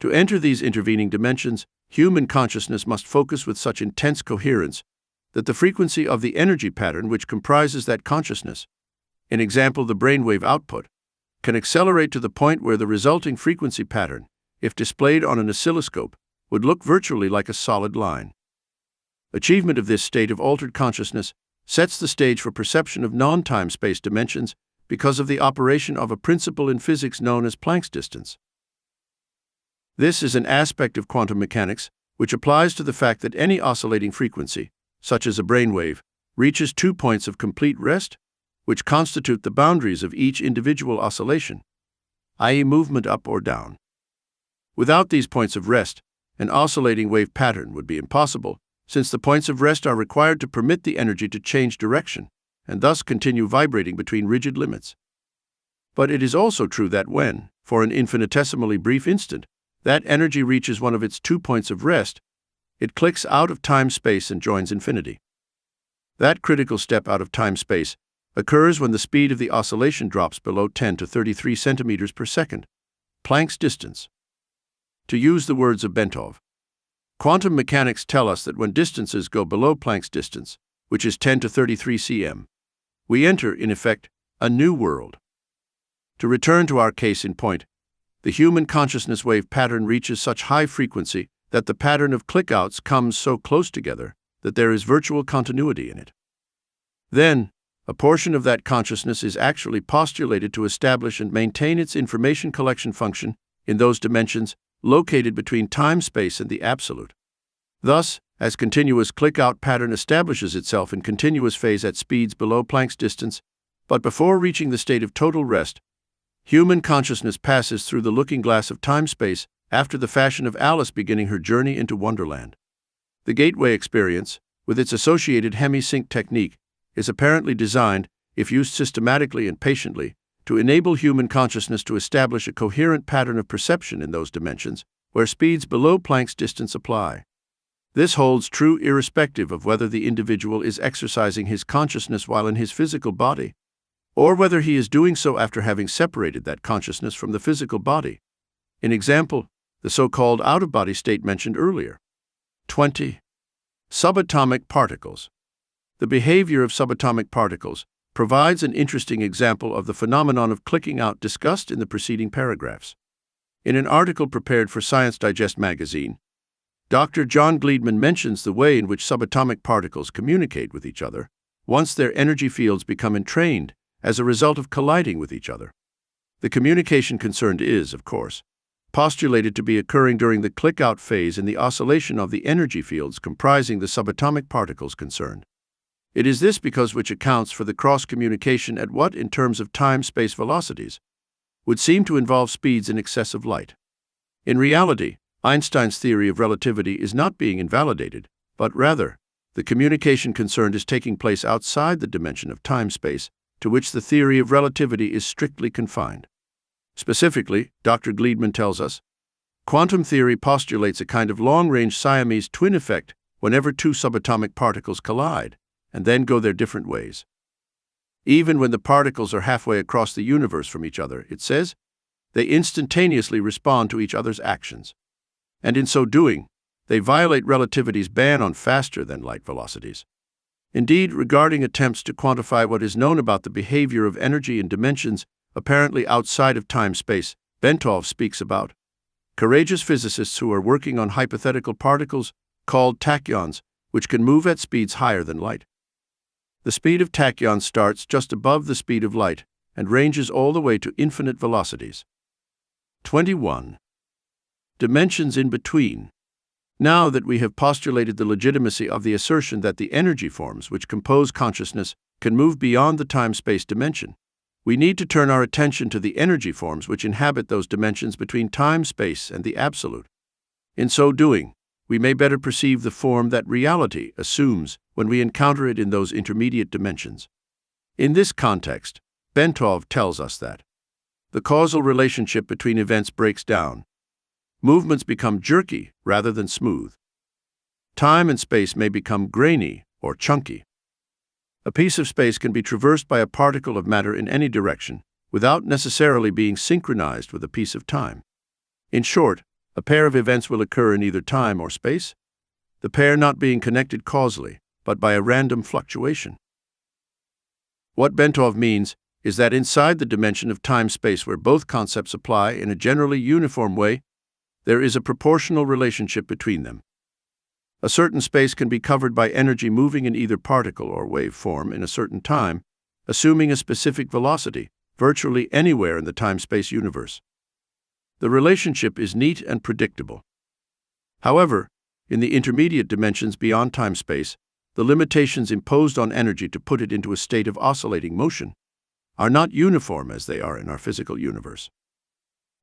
To enter these intervening dimensions, human consciousness must focus with such intense coherence that the frequency of the energy pattern which comprises that consciousness, in example the brainwave output, can accelerate to the point where the resulting frequency pattern, if displayed on an oscilloscope, would look virtually like a solid line. Achievement of this state of altered consciousness sets the stage for perception of non-time-space dimensions because of the operation of a principle in physics known as Planck's distance. This is an aspect of quantum mechanics which applies to the fact that any oscillating frequency, such as a brainwave, reaches 2 points of complete rest, which constitute the boundaries of each individual oscillation, i.e. movement up or down. Without these points of rest, an oscillating wave pattern would be impossible, since the points of rest are required to permit the energy to change direction, and thus continue vibrating between rigid limits. But it is also true that when, for an infinitesimally brief instant, that energy reaches one of its 2 points of rest, it clicks out of time-space and joins infinity. That critical step out of time-space occurs when the speed of the oscillation drops below 10 to 33 centimeters per second, Planck's distance. To use the words of Bentov, quantum mechanics tell us that when distances go below Planck's distance, which is 10 to 33 cm, we enter, in effect, a new world. To return to our case in point, the human consciousness wave pattern reaches such high frequency that the pattern of click-outs comes so close together that there is virtual continuity in it. Then, a portion of that consciousness is actually postulated to establish and maintain its information collection function in those dimensions located between time-space and the absolute. Thus, as continuous click-out pattern establishes itself in continuous phase at speeds below Planck's distance, but before reaching the state of total rest, human consciousness passes through the looking glass of time-space after the fashion of Alice beginning her journey into Wonderland. The gateway experience, with its associated hemi-sync technique, is apparently designed, if used systematically and patiently, to enable human consciousness to establish a coherent pattern of perception in those dimensions where speeds below Planck's distance apply. This holds true irrespective of whether the individual is exercising his consciousness while in his physical body, or whether he is doing so after having separated that consciousness from the physical body. In example, the so-called out-of-body state mentioned earlier. 20. Subatomic particles. The behavior of subatomic particles provides an interesting example of the phenomenon of clicking out discussed in the preceding paragraphs. In an article prepared for Science Digest magazine, Dr. John Gleedman mentions the way in which subatomic particles communicate with each other once their energy fields become entrained as a result of colliding with each other. The communication concerned is, of course, postulated to be occurring during the click-out phase in the oscillation of the energy fields comprising the subatomic particles concerned. It is this because which accounts for the cross-communication at what, in terms of time-space velocities, would seem to involve speeds in excess of light. In reality, Einstein's theory of relativity is not being invalidated, but rather, the communication concerned is taking place outside the dimension of time-space, to which the theory of relativity is strictly confined. Specifically, Dr. Gleedman tells us, quantum theory postulates a kind of long-range Siamese twin effect whenever two subatomic particles collide, and then go their different ways. Even when the particles are halfway across the universe from each other, it says, they instantaneously respond to each other's actions. And in so doing, they violate relativity's ban on faster-than-light velocities. Indeed, regarding attempts to quantify what is known about the behavior of energy in dimensions apparently outside of time-space, Bentov speaks about courageous physicists who are working on hypothetical particles called tachyons, which can move at speeds higher than light. The speed of tachyons starts just above the speed of light and ranges all the way to infinite velocities. 21. Dimensions in between. Now that we have postulated the legitimacy of the assertion that the energy forms which compose consciousness can move beyond the time-space dimension, we need to turn our attention to the energy forms which inhabit those dimensions between time, space, and the absolute. In so doing, we may better perceive the form that reality assumes when we encounter it in those intermediate dimensions. In this context, Bentov tells us that the causal relationship between events breaks down. Movements become jerky rather than smooth. Time and space may become grainy or chunky. A piece of space can be traversed by a particle of matter in any direction, without necessarily being synchronized with a piece of time. In short, a pair of events will occur in either time or space, the pair not being connected causally, but by a random fluctuation. What Bentov means is that inside the dimension of time-space where both concepts apply in a generally uniform way, there is a proportional relationship between them. A certain space can be covered by energy moving in either particle or wave form in a certain time, assuming a specific velocity, virtually anywhere in the time-space universe. The relationship is neat and predictable. However, in the intermediate dimensions beyond time-space, the limitations imposed on energy to put it into a state of oscillating motion are not uniform as they are in our physical universe.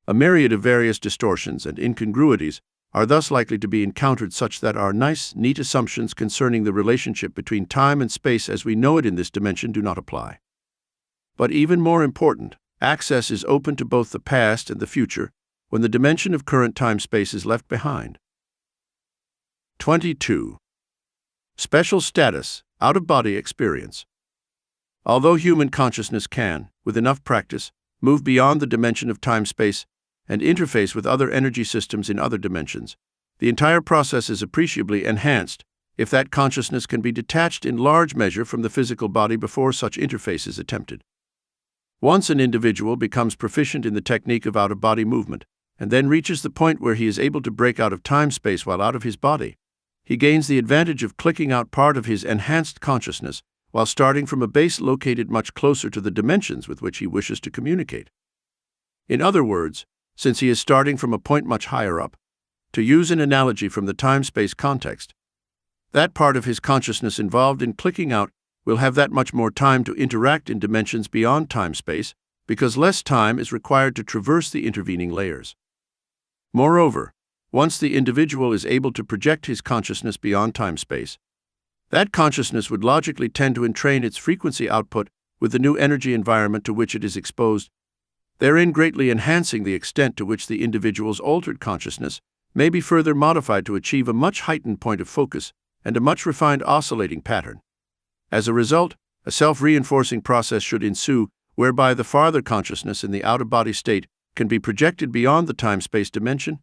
A myriad of various distortions and incongruities are thus likely to be encountered such that our nice, neat assumptions concerning the relationship between time and space as we know it in this dimension do not apply. But even more important, access is open to both the past and the future when the dimension of current time-space is left behind. 22. Special status, out-of-body experience. Although human consciousness can, with enough practice, move beyond the dimension of time-space and interface with other energy systems in other dimensions, the entire process is appreciably enhanced if that consciousness can be detached in large measure from the physical body before such interface is attempted. Once an individual becomes proficient in the technique of out-of-body movement, and then reaches the point where he is able to break out of time-space while out of his body, he gains the advantage of clicking out part of his enhanced consciousness while starting from a base located much closer to the dimensions with which he wishes to communicate. In other words, since he is starting from a point much higher up, to use an analogy from the time-space context, that part of his consciousness involved in clicking out will have that much more time to interact in dimensions beyond time-space because less time is required to traverse the intervening layers. Moreover, once the individual is able to project his consciousness beyond time-space, that consciousness would logically tend to entrain its frequency output with the new energy environment to which it is exposed, therein greatly enhancing the extent to which the individual's altered consciousness may be further modified to achieve a much heightened point of focus and a much refined oscillating pattern. As a result, a self-reinforcing process should ensue whereby the farther consciousness in the out-of-body state can be projected beyond the time-space dimension,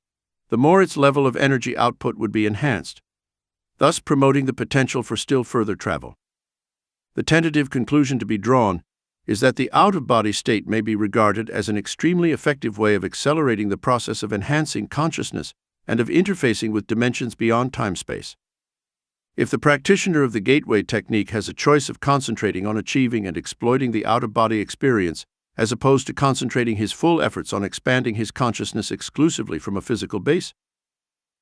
the more its level of energy output would be enhanced, thus promoting the potential for still further travel. The tentative conclusion to be drawn is that the out-of-body state may be regarded as an extremely effective way of accelerating the process of enhancing consciousness and of interfacing with dimensions beyond time-space. If the practitioner of the gateway technique has a choice of concentrating on achieving and exploiting the out-of-body experience, as opposed to concentrating his full efforts on expanding his consciousness exclusively from a physical base,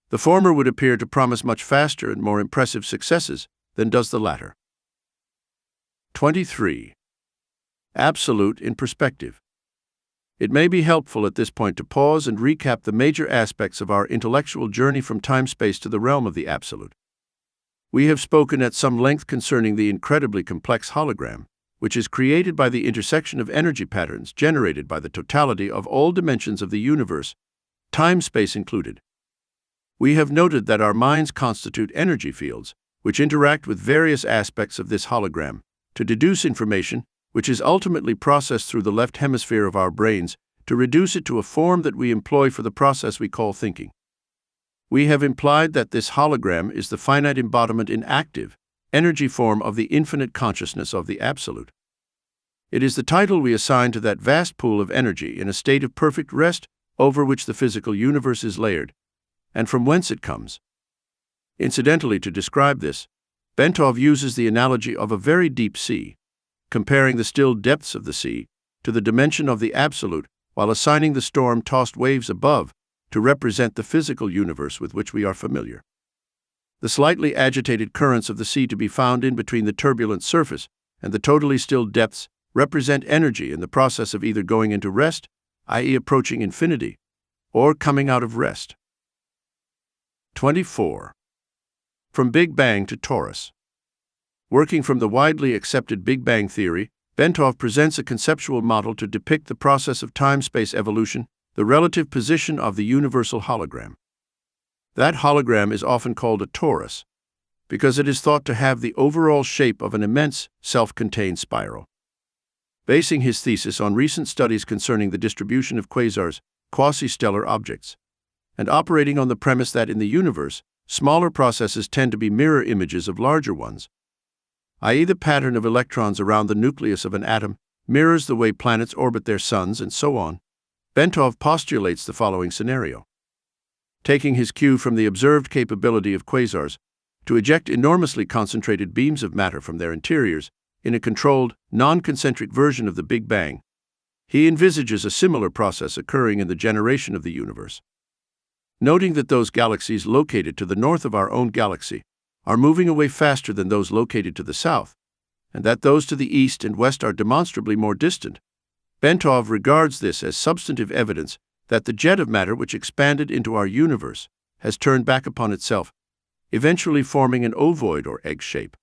the former would appear to promise much faster and more impressive successes than does the latter. 23. Absolute in perspective. It may be helpful at this point to pause and recap the major aspects of our intellectual journey from time-space to the realm of the absolute. We have spoken at some length concerning the incredibly complex hologram, which is created by the intersection of energy patterns generated by the totality of all dimensions of the universe, time-space included. We have noted that our minds constitute energy fields, which interact with various aspects of this hologram, to deduce information, which is ultimately processed through the left hemisphere of our brains, to reduce it to a form that we employ for the process we call thinking. We have implied that this hologram is the finite embodiment in active, energy form of the infinite consciousness of the Absolute. It is the title we assign to that vast pool of energy in a state of perfect rest over which the physical universe is layered, and from whence it comes. Incidentally, to describe this, Bentov uses the analogy of a very deep sea, comparing the still depths of the sea to the dimension of the Absolute, while assigning the storm-tossed waves above to represent the physical universe with which we are familiar. The slightly agitated currents of the sea to be found in between the turbulent surface and the totally still depths represent energy in the process of either going into rest, i.e. approaching infinity, or coming out of rest. 24. From Big Bang to Torus. Working from the widely accepted Big Bang theory, Bentov presents a conceptual model to depict the process of time-space evolution, the relative position of the universal hologram. That hologram is often called a torus, because it is thought to have the overall shape of an immense, self-contained spiral. Basing his thesis on recent studies concerning the distribution of quasars, quasi-stellar objects, and operating on the premise that in the universe, smaller processes tend to be mirror images of larger ones, i.e. the pattern of electrons around the nucleus of an atom mirrors the way planets orbit their suns and so on, Bentov postulates the following scenario. Taking his cue from the observed capability of quasars to eject enormously concentrated beams of matter from their interiors in a controlled, non-concentric version of the Big Bang, he envisages a similar process occurring in the generation of the universe. Noting that those galaxies located to the north of our own galaxy are moving away faster than those located to the south, and that those to the east and west are demonstrably more distant, Bentov regards this as substantive evidence that the jet of matter which expanded into our universe has turned back upon itself, eventually forming an ovoid or egg shape.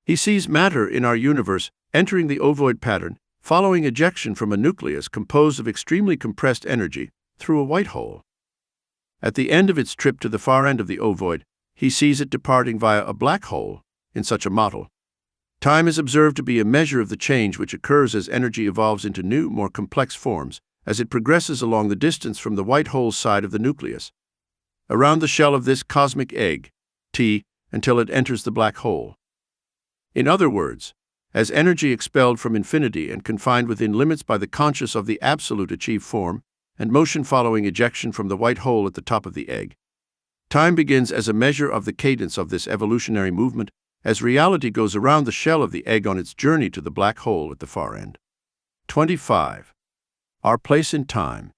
He sees matter in our universe entering the ovoid pattern following ejection from a nucleus composed of extremely compressed energy through a white hole. At the end of its trip to the far end of the ovoid, he sees it departing via a black hole. In such a model, time is observed to be a measure of the change which occurs as energy evolves into new, more complex forms, as it progresses along the distance from the white hole's side of the nucleus, around the shell of this cosmic egg, T, until it enters the black hole. In other words, as energy expelled from infinity and confined within limits by the conscious of the absolute achieve form, and motion following ejection from the white hole at the top of the egg, time begins as a measure of the cadence of this evolutionary movement as reality goes around the shell of the egg on its journey to the black hole at the far end. 25. Our place in time.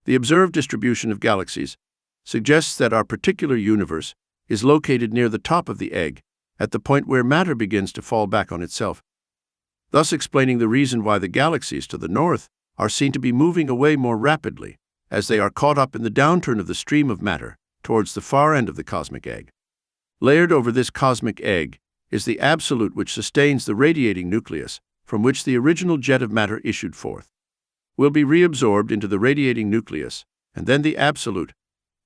The observed distribution of galaxies suggests that our particular universe is located near the top of the egg, at the point where matter begins to fall back on itself, thus explaining the reason why the galaxies to the north are seen to be moving away more rapidly as they are caught up in the downturn of the stream of matter towards the far end of the cosmic egg. Layered over this cosmic egg is the absolute which sustains the radiating nucleus from which the original jet of matter issued forth. Will be reabsorbed into the radiating nucleus, and then the absolute.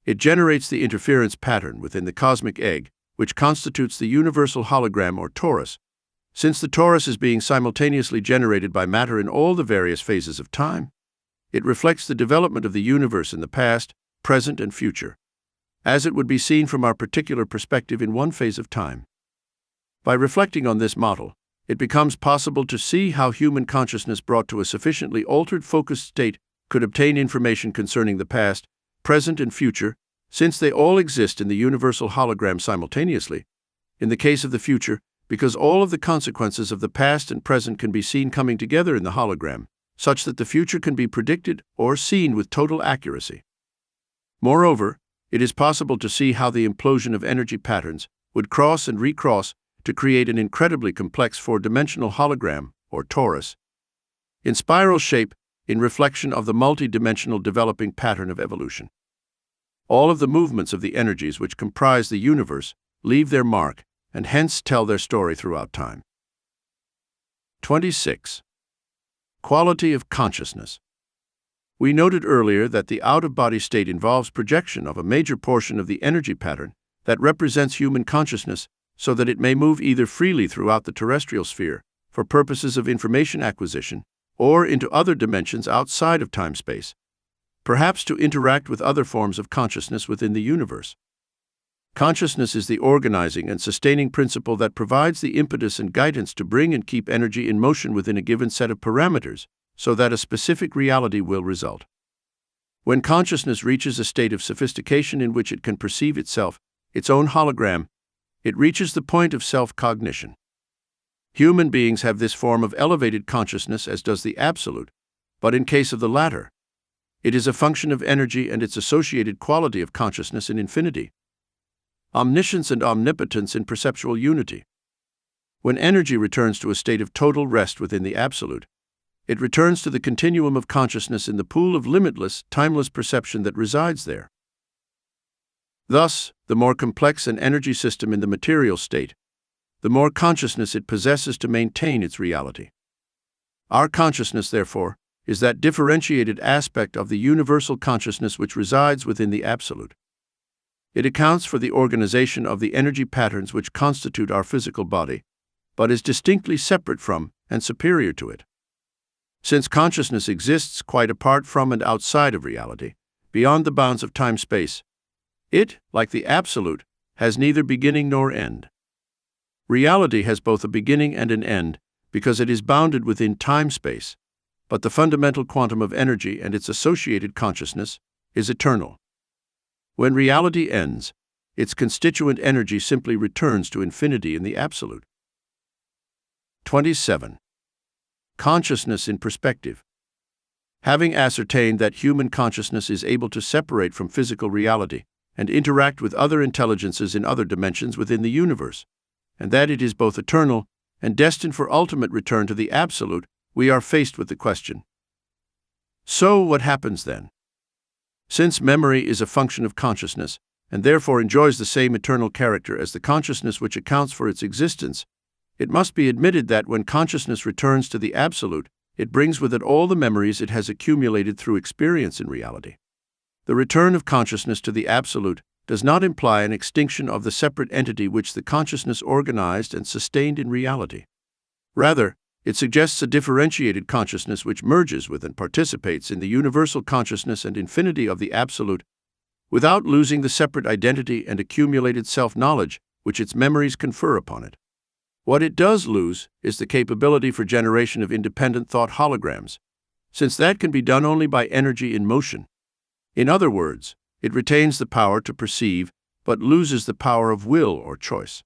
It generates the interference pattern within the cosmic egg, which constitutes the universal hologram or torus. Since the torus is being simultaneously generated by matter in all the various phases of time, it reflects the development of the universe in the past, present, and future, as it would be seen from our particular perspective in one phase of time. By reflecting on this model, it becomes possible to see how human consciousness brought to a sufficiently altered focused state could obtain information concerning the past, present, and future, since they all exist in the universal hologram simultaneously. In the case of the future, because all of the consequences of the past and present can be seen coming together in the hologram, such that the future can be predicted or seen with total accuracy. Moreover, it is possible to see how the implosion of energy patterns would cross and recross to create an incredibly complex four-dimensional hologram, or torus, in spiral shape, in reflection of the multi-dimensional developing pattern of evolution. All of the movements of the energies which comprise the universe leave their mark and hence tell their story throughout time. 26. Quality of consciousness. We noted earlier that the out-of-body state involves projection of a major portion of the energy pattern that represents human consciousness so that it may move either freely throughout the terrestrial sphere for purposes of information acquisition or into other dimensions outside of time-space, perhaps to interact with other forms of consciousness within the universe. Consciousness is the organizing and sustaining principle that provides the impetus and guidance to bring and keep energy in motion within a given set of parameters so that a specific reality will result. When consciousness reaches a state of sophistication in which it can perceive itself, its own hologram, it reaches the point of self-cognition. Human beings have this form of elevated consciousness as does the absolute, but in case of the latter, it is a function of energy and its associated quality of consciousness in infinity, omniscience and omnipotence in perceptual unity. When energy returns to a state of total rest within the absolute, it returns to the continuum of consciousness in the pool of limitless, timeless perception that resides there. Thus, the more complex an energy system in the material state, the more consciousness it possesses to maintain its reality. Our consciousness, therefore, is that differentiated aspect of the universal consciousness which resides within the Absolute. It accounts for the organization of the energy patterns which constitute our physical body, but is distinctly separate from and superior to it. Since consciousness exists quite apart from and outside of reality, beyond the bounds of time-space, it, like the Absolute, has neither beginning nor end. Reality has both a beginning and an end because it is bounded within time-space, but the fundamental quantum of energy and its associated consciousness is eternal. When reality ends, its constituent energy simply returns to infinity in the Absolute. 27. Consciousness in perspective. Having ascertained that human consciousness is able to separate from physical reality and interact with other intelligences in other dimensions within the universe, and that it is both eternal and destined for ultimate return to the Absolute, we are faced with the question: so what happens then? Since memory is a function of consciousness, and therefore enjoys the same eternal character as the consciousness which accounts for its existence, it must be admitted that when consciousness returns to the Absolute, it brings with it all the memories it has accumulated through experience in reality. The return of consciousness to the Absolute does not imply an extinction of the separate entity which the consciousness organized and sustained in reality. Rather, it suggests a differentiated consciousness which merges with and participates in the universal consciousness and infinity of the Absolute, without losing the separate identity and accumulated self-knowledge which its memories confer upon it. What it does lose is the capability for generation of independent thought holograms, since that can be done only by energy in motion. In other words, it retains the power to perceive, but loses the power of will or choice.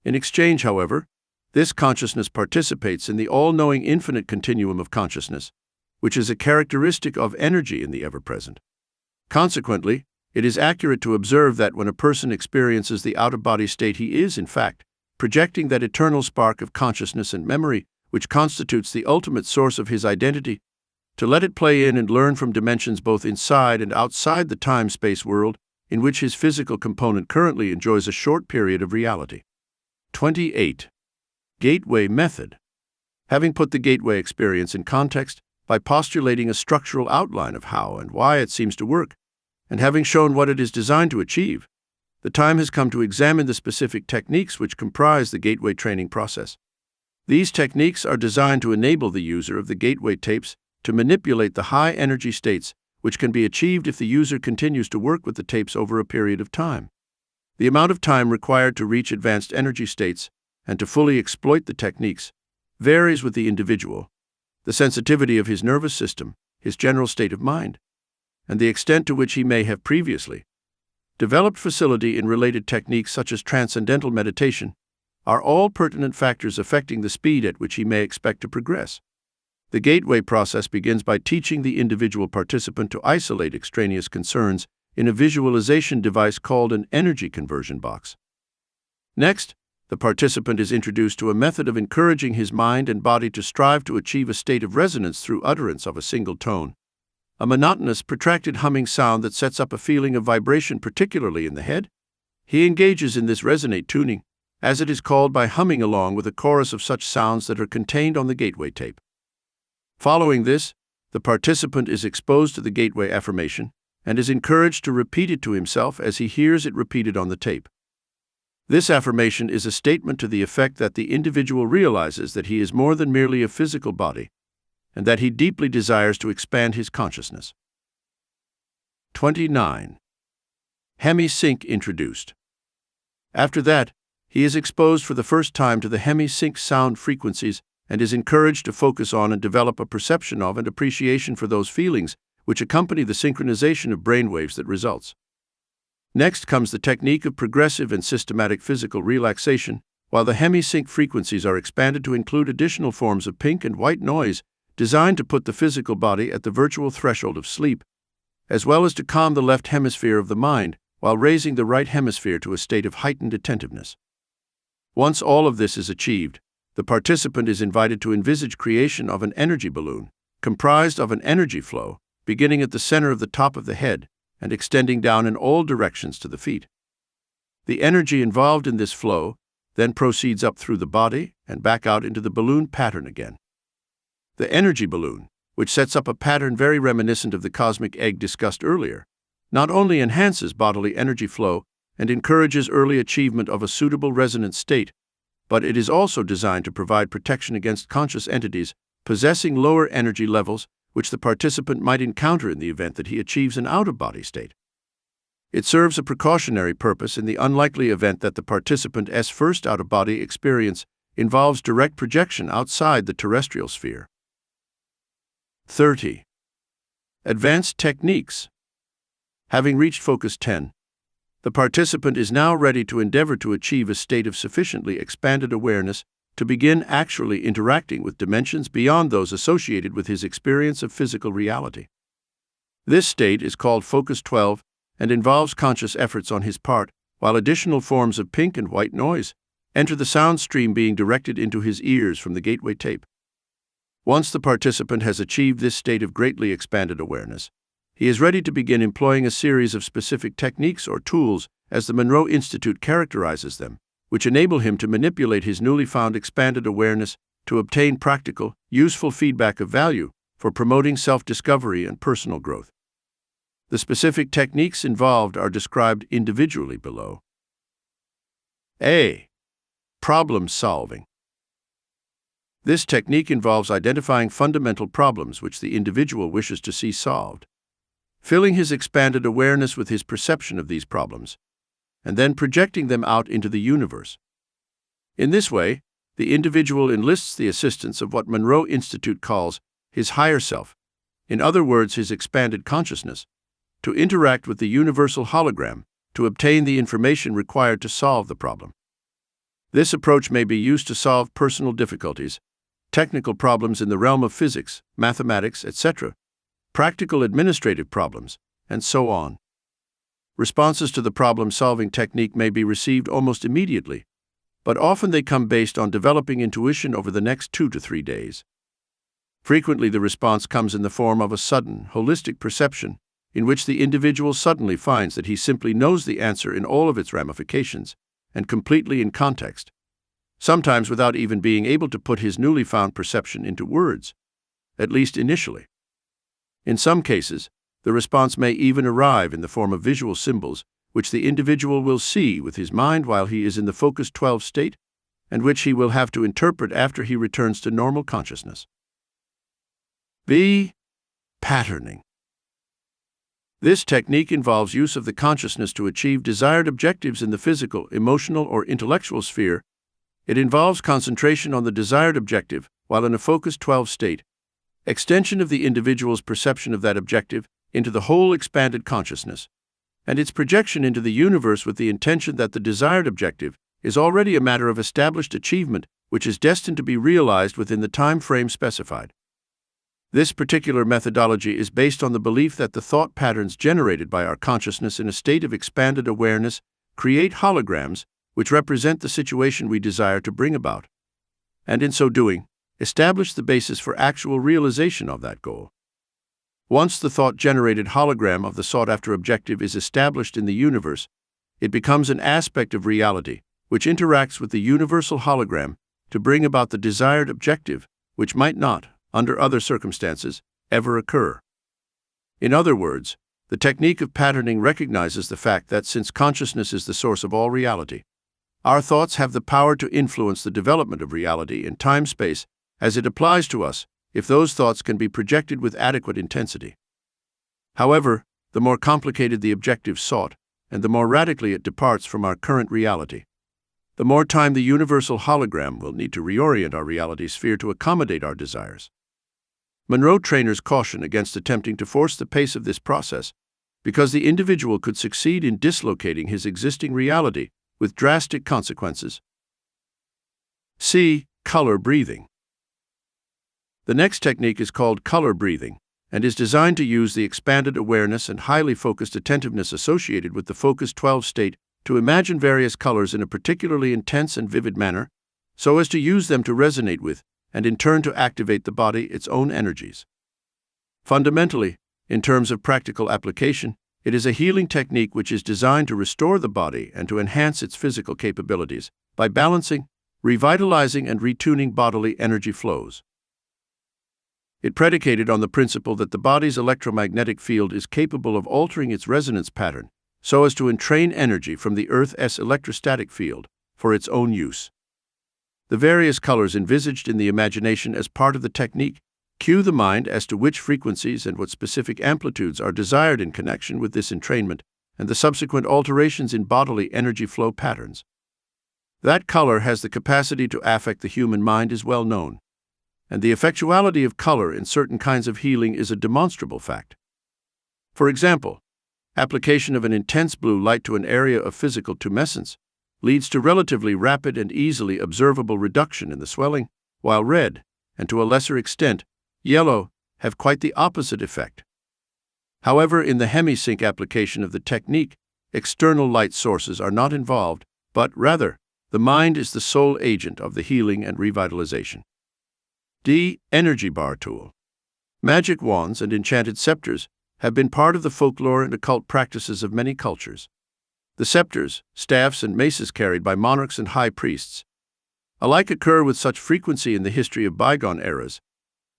In exchange, however, this consciousness participates in the all-knowing infinite continuum of consciousness, which is a characteristic of energy in the ever-present. Consequently, it is accurate to observe that when a person experiences the out-of-body state, he is, in fact, projecting that eternal spark of consciousness and memory, which constitutes the ultimate source of his identity, to let it play in and learn from dimensions both inside and outside the time-space world, in which his physical component currently enjoys a short period of reality. 28. Gateway method. Having put the gateway experience in context by postulating a structural outline of how and why it seems to work, and having shown what it is designed to achieve, the time has come to examine the specific techniques which comprise the gateway training process. These techniques are designed to enable the user of the gateway tapes to manipulate the high energy states, which can be achieved if the user continues to work with the tapes over a period of time. The amount of time required to reach advanced energy states and to fully exploit the techniques varies with the individual, the sensitivity of his nervous system, his general state of mind, and the extent to which he may have previously developed facility in related techniques such as transcendental meditation, are all pertinent factors affecting the speed at which he may expect to progress. The gateway process begins by teaching the individual participant to isolate extraneous concerns in a visualization device called an energy conversion box. Next, the participant is introduced to a method of encouraging his mind and body to strive to achieve a state of resonance through utterance of a single tone, a monotonous, protracted humming sound that sets up a feeling of vibration, particularly in the head. He engages in this resonate tuning, as it is called, by humming along with a chorus of such sounds that are contained on the gateway tape. Following this, the participant is exposed to the gateway affirmation and is encouraged to repeat it to himself as he hears it repeated on the tape. This affirmation is a statement to the effect that the individual realizes that he is more than merely a physical body, and that he deeply desires to expand his consciousness. 29. Hemi-sync introduced. After that, he is exposed for the first time to the hemi-sync sound frequencies and is encouraged to focus on and develop a perception of and appreciation for those feelings which accompany the synchronization of brainwaves that results. Next comes the technique of progressive and systematic physical relaxation, while the hemi-sync frequencies are expanded to include additional forms of pink and white noise designed to put the physical body at the virtual threshold of sleep, as well as to calm the left hemisphere of the mind while raising the right hemisphere to a state of heightened attentiveness. Once all of this is achieved, the participant is invited to envisage creation of an energy balloon, comprised of an energy flow, beginning at the center of the top of the head, and extending down in all directions to the feet. The energy involved in this flow then proceeds up through the body and back out into the balloon pattern again. The energy balloon, which sets up a pattern very reminiscent of the cosmic egg discussed earlier, not only enhances bodily energy flow and encourages early achievement of a suitable resonant state, but it is also designed to provide protection against conscious entities possessing lower energy levels which the participant might encounter in the event that he achieves an out-of-body state. It serves a precautionary purpose in the unlikely event that the participant's first out-of-body experience involves direct projection outside the terrestrial sphere. 30. Advanced techniques. Having reached focus 10, the participant is now ready to endeavor to achieve a state of sufficiently expanded awareness to begin actually interacting with dimensions beyond those associated with his experience of physical reality. This state is called Focus 12 and involves conscious efforts on his part, while additional forms of pink and white noise enter the sound stream being directed into his ears from the gateway tape. Once the participant has achieved this state of greatly expanded awareness, he is ready to begin employing a series of specific techniques or tools, as the Monroe Institute characterizes them, which enable him to manipulate his newly found expanded awareness to obtain practical, useful feedback of value for promoting self-discovery and personal growth. The specific techniques involved are described individually below. A. Problem solving. This technique involves identifying fundamental problems which the individual wishes to see solved, filling his expanded awareness with his perception of these problems, and then projecting them out into the universe. In this way, the individual enlists the assistance of what Monroe Institute calls his higher self, in other words, his expanded consciousness, to interact with the universal hologram to obtain the information required to solve the problem. This approach may be used to solve personal difficulties, technical problems in the realm of physics, mathematics, etc., practical administrative problems, and so on. Responses to the problem-solving technique may be received almost immediately, but often they come based on developing intuition over the next 2 to 3 days. Frequently, the response comes in the form of a sudden, holistic perception, in which the individual suddenly finds that he simply knows the answer in all of its ramifications, and completely in context, sometimes without even being able to put his newly found perception into words, at least initially. In some cases, the response may even arrive in the form of visual symbols, which the individual will see with his mind while he is in the Focus 12 state, and which he will have to interpret after he returns to normal consciousness. B. Patterning. This technique involves use of the consciousness to achieve desired objectives in the physical, emotional, or intellectual sphere. It involves concentration on the desired objective while in a Focus 12 state, extension of the individual's perception of that objective into the whole expanded consciousness, and its projection into the universe with the intention that the desired objective is already a matter of established achievement which is destined to be realized within the time frame specified. This particular methodology is based on the belief that the thought patterns generated by our consciousness in a state of expanded awareness create holograms which represent the situation we desire to bring about, and in so doing, establish the basis for actual realization of that goal. Once the thought-generated hologram of the sought-after objective is established in the universe, it becomes an aspect of reality which interacts with the universal hologram to bring about the desired objective, which might not, under other circumstances, ever occur. In other words, the technique of patterning recognizes the fact that since consciousness is the source of all reality, our thoughts have the power to influence the development of reality in time-space as it applies to us if those thoughts can be projected with adequate intensity. However, the more complicated the objective sought, and the more radically it departs from our current reality, the more time the universal hologram will need to reorient our reality sphere to accommodate our desires. Monroe trainers caution against attempting to force the pace of this process because the individual could succeed in dislocating his existing reality with drastic consequences. C. Color breathing. The next technique is called color breathing and is designed to use the expanded awareness and highly focused attentiveness associated with the Focus 12 state to imagine various colors in a particularly intense and vivid manner, so as to use them to resonate with, and in turn to activate the body its own energies. Fundamentally, in terms of practical application, It is a healing technique which is designed to restore the body and to enhance its physical capabilities by balancing, revitalizing, and retuning bodily energy flows. It predicated on the principle that the body's electromagnetic field is capable of altering its resonance pattern so as to entrain energy from the Earth's electrostatic field for its own use. The various colors envisaged in the imagination as part of the technique cue the mind as to which frequencies and what specific amplitudes are desired in connection with this entrainment and the subsequent alterations in bodily energy flow patterns. That color has the capacity to affect the human mind is well known, and the effectuality of color in certain kinds of healing is a demonstrable fact. For example, application of an intense blue light to an area of physical tumescence leads to relatively rapid and easily observable reduction in the swelling, while red, and to a lesser extent, yellow, have quite the opposite effect. However, in the hemisync application of the technique, external light sources are not involved, but rather, the mind is the sole agent of the healing and revitalization. D. Energy bar tool. Magic wands and enchanted scepters have been part of the folklore and occult practices of many cultures. The scepters, staffs, and maces carried by monarchs and high priests alike occur with such frequency in the history of bygone eras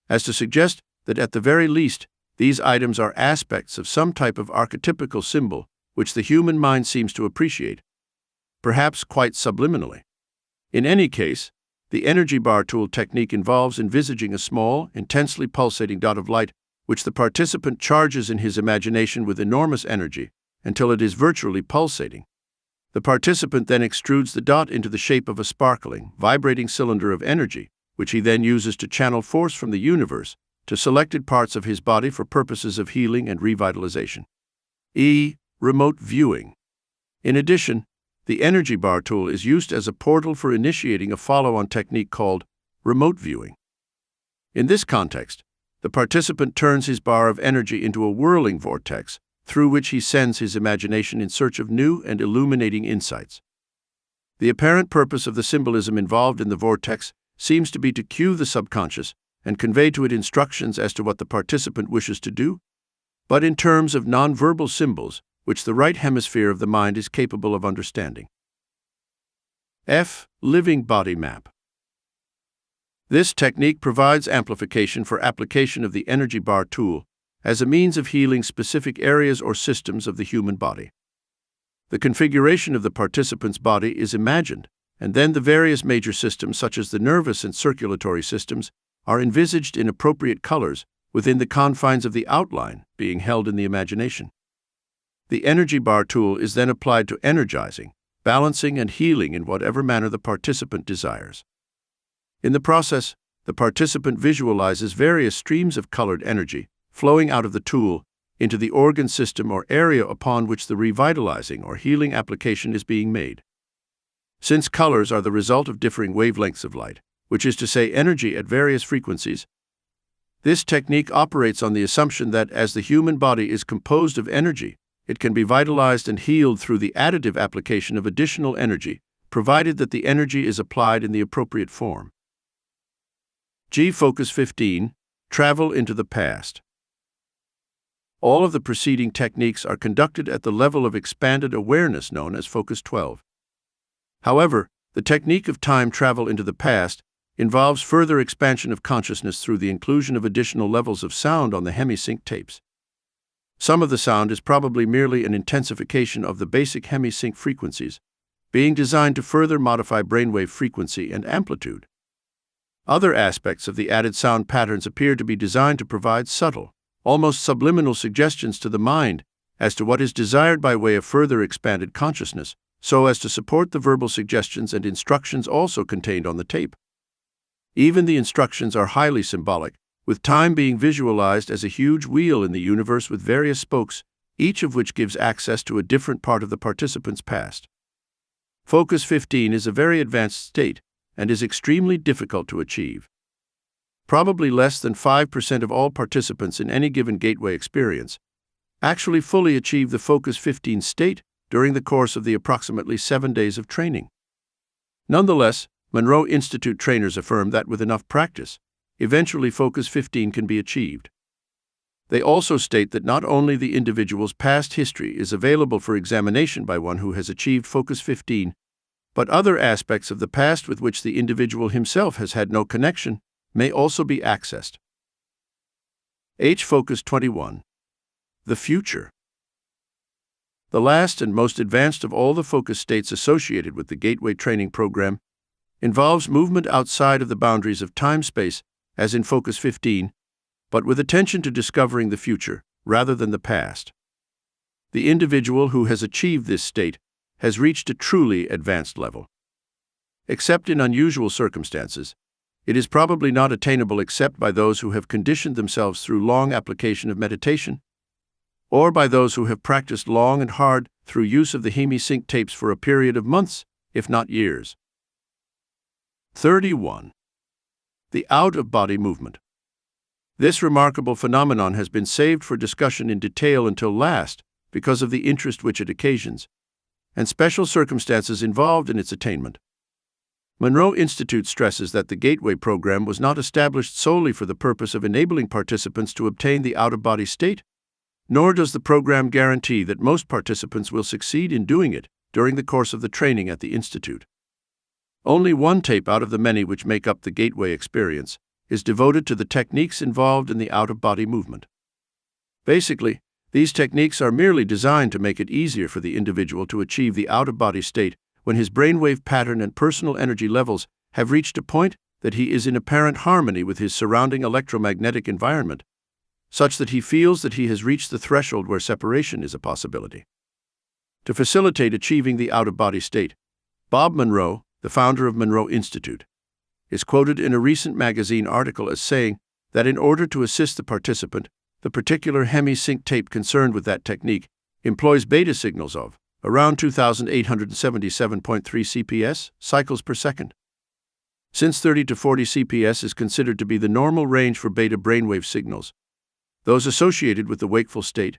as to suggest that at the very least these items are aspects of some type of archetypical symbol which the human mind seems to appreciate, perhaps quite subliminally. In any case, the energy bar tool technique involves envisaging a small, intensely pulsating dot of light which the participant charges in his imagination with enormous energy until it is virtually pulsating. The participant then extrudes the dot into the shape of a sparkling, vibrating cylinder of energy, which he then uses to channel force from the universe to selected parts of his body for purposes of healing and revitalization. E. Remote viewing. In addition, the energy bar tool is used as a portal for initiating a follow-on technique called remote viewing. In this context, the participant turns his bar of energy into a whirling vortex through which he sends his imagination in search of new and illuminating insights. The apparent purpose of the symbolism involved in the vortex seems to be to cue the subconscious and convey to it instructions as to what the participant wishes to do, but in terms of nonverbal symbols which the right hemisphere of the mind is capable of understanding. F. Living body map. This technique provides amplification for application of the energy bar tool as a means of healing specific areas or systems of the human body. The configuration of the participant's body is imagined, and then the various major systems such as the nervous and circulatory systems are envisaged in appropriate colors within the confines of the outline being held in the imagination. The energy bar tool is then applied to energizing, balancing, and healing in whatever manner the participant desires. In the process, the participant visualizes various streams of colored energy flowing out of the tool into the organ system or area upon which the revitalizing or healing application is being made. Since colors are the result of differing wavelengths of light, which is to say energy at various frequencies, this technique operates on the assumption that as the human body is composed of energy, it can be vitalized and healed through the additive application of additional energy, provided that the energy is applied in the appropriate form. G. Focus 15. Travel into the past. All of the preceding techniques are conducted at the level of expanded awareness known as Focus 12. However, the technique of time travel into the past involves further expansion of consciousness through the inclusion of additional levels of sound on the hemisync tapes. Some of the sound is probably merely an intensification of the basic hemisync frequencies, being designed to further modify brainwave frequency and amplitude. Other aspects of the added sound patterns appear to be designed to provide subtle, almost subliminal suggestions to the mind as to what is desired by way of further expanded consciousness, so as to support the verbal suggestions and instructions also contained on the tape. Even the instructions are highly symbolic, with time being visualized as a huge wheel in the universe with various spokes, each of which gives access to a different part of the participant's past. Focus 15 is a very advanced state and is extremely difficult to achieve. Probably less than 5% of all participants in any given gateway experience actually fully achieve the Focus 15 state during the course of the approximately 7 days of training. Nonetheless, Monroe Institute trainers affirm that with enough practice, eventually Focus 15 can be achieved. They also state that not only the individual's past history is available for examination by one who has achieved Focus 15, but other aspects of the past with which the individual himself has had no connection may also be accessed. Focus 21. The future. The last and most advanced of all the focus states associated with the Gateway training program involves movement outside of the boundaries of time-space, as in Focus 15, but with attention to discovering the future rather than the past. The individual who has achieved this state has reached a truly advanced level. Except in unusual circumstances, it is probably not attainable except by those who have conditioned themselves through long application of meditation, or by those who have practiced long and hard through use of the hemi-sync tapes for a period of months, if not years. 31. The out-of-body movement. This remarkable phenomenon has been saved for discussion in detail until last because of the interest which it occasions, and special circumstances involved in its attainment. Monroe Institute stresses that the Gateway program was not established solely for the purpose of enabling participants to obtain the out-of-body state, nor does the program guarantee that most participants will succeed in doing it during the course of the training at the Institute. Only one tape out of the many which make up the Gateway experience is devoted to the techniques involved in the out-of-body movement. Basically, these techniques are merely designed to make it easier for the individual to achieve the out-of-body state when his brainwave pattern and personal energy levels have reached a point that he is in apparent harmony with his surrounding electromagnetic environment, such that he feels that he has reached the threshold where separation is a possibility. To facilitate achieving the out-of-body state, Bob Monroe, the founder of Monroe Institute, is quoted in a recent magazine article as saying that in order to assist the participant, the particular hemi-sync tape concerned with that technique employs beta signals of around 2,877.3 CPS cycles per second. Since 30 to 40 CPS is considered to be the normal range for beta brainwave signals, those associated with the wakeful state,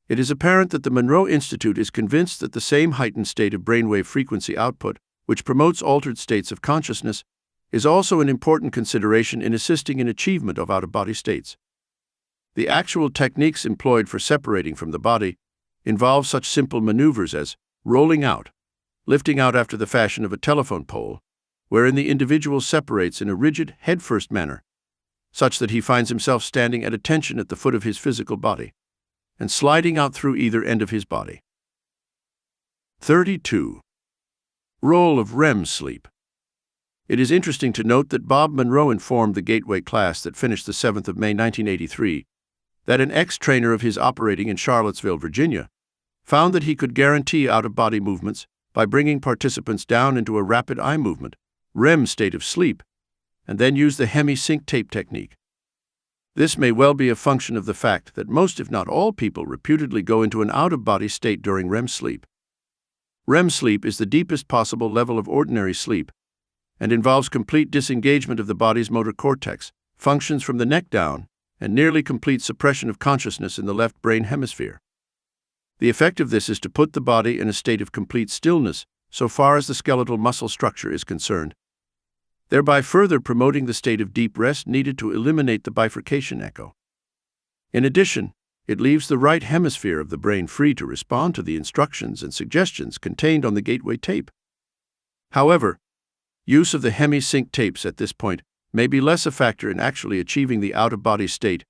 it is apparent that the Monroe Institute is convinced that the same heightened state of brainwave frequency output, which promotes altered states of consciousness, is also an important consideration in assisting in achievement of out-of-body states. The actual techniques employed for separating from the body involve such simple maneuvers as rolling out, lifting out after the fashion of a telephone pole, wherein the individual separates in a rigid, head-first manner, such that he finds himself standing at attention at the foot of his physical body, and sliding out through either end of his body. 32. Role of REM sleep. It is interesting to note that Bob Monroe informed the Gateway class that finished the 7th of May 1983 that an ex-trainer of his operating in Charlottesville, Virginia, found that he could guarantee out-of-body movements by bringing participants down into a rapid eye movement, REM state of sleep, and then use the hemi-sync tape technique. This may well be a function of the fact that most, if not all, people reputedly go into an out-of-body state during REM sleep. REM sleep is the deepest possible level of ordinary sleep and involves complete disengagement of the body's motor cortex, functions from the neck down, and nearly complete suppression of consciousness in the left brain hemisphere. The effect of this is to put the body in a state of complete stillness so far as the skeletal muscle structure is concerned, thereby further promoting the state of deep rest needed to eliminate the bifurcation echo. In addition, it leaves the right hemisphere of the brain free to respond to the instructions and suggestions contained on the Gateway tape. However, use of the hemi-sync tapes at this point may be less a factor in actually achieving the out-of-body state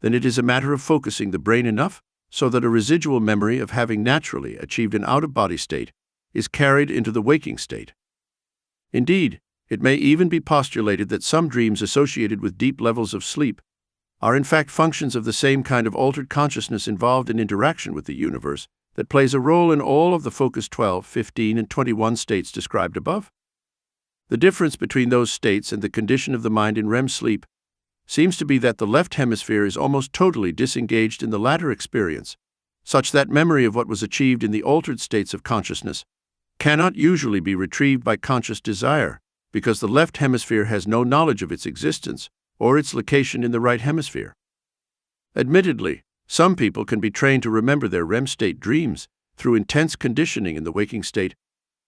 than it is a matter of focusing the brain enough so that a residual memory of having naturally achieved an out-of-body state is carried into the waking state. Indeed, it may even be postulated that some dreams associated with deep levels of sleep are in fact functions of the same kind of altered consciousness involved in interaction with the universe that plays a role in all of the Focus 12, 15, and 21 states described above. The difference between those states and the condition of the mind in REM sleep seems to be that the left hemisphere is almost totally disengaged in the latter experience, such that memory of what was achieved in the altered states of consciousness cannot usually be retrieved by conscious desire, because the left hemisphere has no knowledge of its existence or its location in the right hemisphere. Admittedly, some people can be trained to remember their REM state dreams through intense conditioning in the waking state,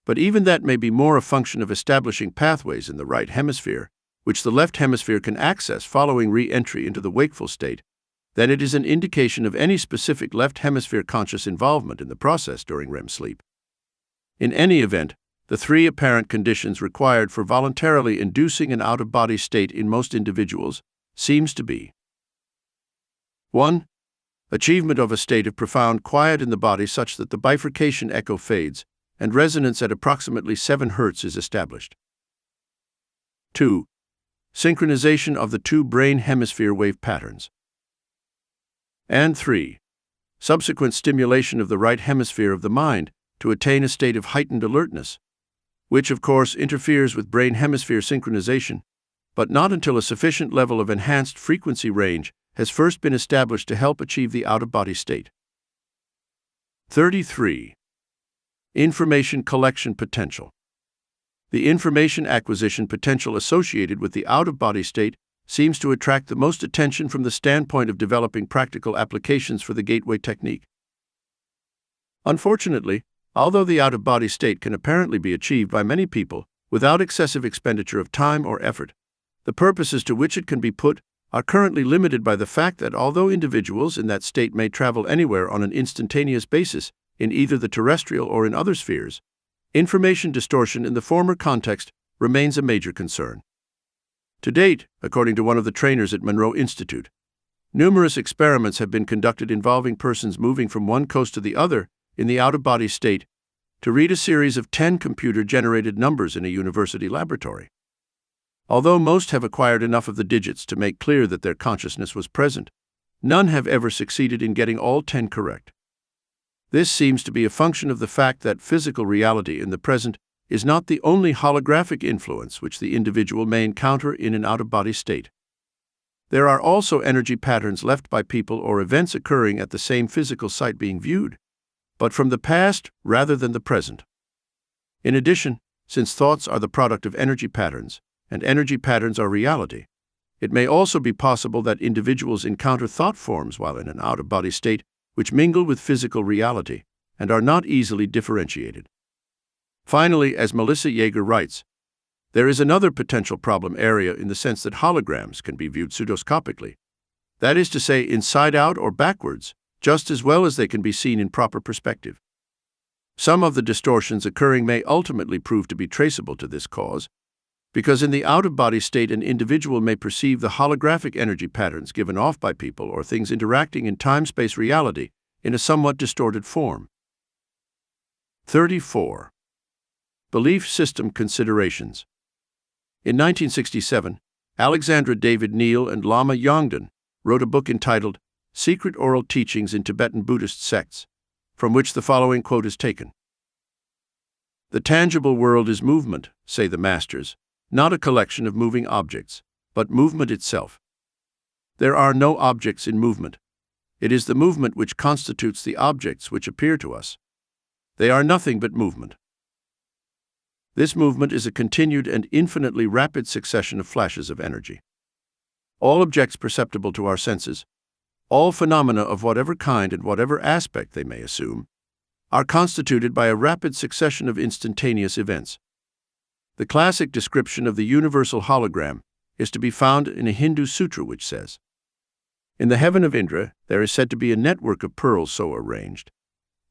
but even that may be more a function of establishing pathways in the right hemisphere, which the left hemisphere can access following re-entry into the wakeful state, then it is an indication of any specific left hemisphere conscious involvement in the process during REM sleep. In any event, the three apparent conditions required for voluntarily inducing an out-of-body state in most individuals seems to be 1. Achievement of a state of profound quiet in the body such that the bifurcation echo fades and resonance at approximately 7 Hz is established. 2. Synchronization of the two brain hemisphere wave patterns. And 3. Subsequent stimulation of the right hemisphere of the mind to attain a state of heightened alertness, which of course interferes with brain hemisphere synchronization, but not until a sufficient level of enhanced frequency range has first been established to help achieve the out-of-body state. 33. Information collection potential. The information acquisition potential associated with the out-of-body state seems to attract the most attention from the standpoint of developing practical applications for the gateway technique. Unfortunately, although the out-of-body state can apparently be achieved by many people without excessive expenditure of time or effort, the purposes to which it can be put are currently limited by the fact that although individuals in that state may travel anywhere on an instantaneous basis, in either the terrestrial or in other spheres, information distortion in the former context remains a major concern. To date, according to one of the trainers at Monroe Institute, numerous experiments have been conducted involving persons moving from one coast to the other in the out-of-body state to read a series of 10 computer-generated numbers in a university laboratory. Although most have acquired enough of the digits to make clear that their consciousness was present, none have ever succeeded in getting all 10 correct. This seems to be a function of the fact that physical reality in the present is not the only holographic influence which the individual may encounter in an out-of-body state. There are also energy patterns left by people or events occurring at the same physical site being viewed, but from the past rather than the present. In addition, since thoughts are the product of energy patterns, and energy patterns are reality, it may also be possible that individuals encounter thought forms while in an out-of-body state which mingle with physical reality and are not easily differentiated. Finally, as Melissa Yeager writes, there is another potential problem area in the sense that holograms can be viewed pseudoscopically, that is to say, inside out or backwards, just as well as they can be seen in proper perspective. Some of the distortions occurring may ultimately prove to be traceable to this cause, because in the out-of-body state an individual may perceive the holographic energy patterns given off by people or things interacting in time-space reality in a somewhat distorted form. 34. Belief system considerations. In 1967, Alexandra David Neal and Lama Yongden wrote a book entitled Secret Oral Teachings in Tibetan Buddhist Sects, from which the following quote is taken. "The tangible world is movement, say the masters, not a collection of moving objects, but movement itself. There are no objects in movement. It is the movement which constitutes the objects which appear to us. They are nothing but movement. This movement is a continued and infinitely rapid succession of flashes of energy. All objects perceptible to our senses, all phenomena of whatever kind and whatever aspect they may assume, are constituted by a rapid succession of instantaneous events. The classic description of the universal hologram is to be found in a Hindu sutra which says, 'In the heaven of Indra there is said to be a network of pearls so arranged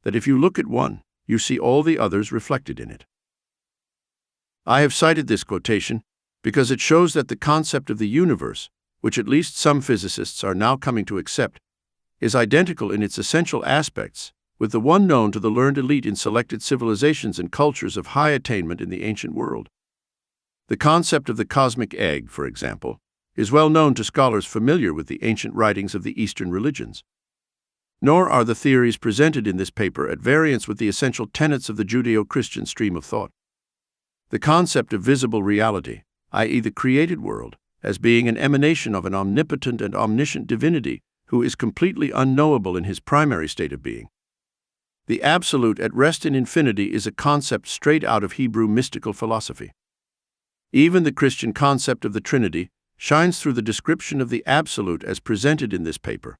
that if you look at one, you see all the others reflected in it.' I have cited this quotation because it shows that the concept of the universe, which at least some physicists are now coming to accept, is identical in its essential aspects with the one known to the learned elite in selected civilizations and cultures of high attainment in the ancient world. The concept of the cosmic egg, for example, is well known to scholars familiar with the ancient writings of the Eastern religions. Nor are the theories presented in this paper at variance with the essential tenets of the Judeo-Christian stream of thought. The concept of visible reality, i.e. the created world, as being an emanation of an omnipotent and omniscient divinity who is completely unknowable in his primary state of being. The absolute at rest in infinity is a concept straight out of Hebrew mystical philosophy. Even the Christian concept of the Trinity shines through the description of the absolute as presented in this paper.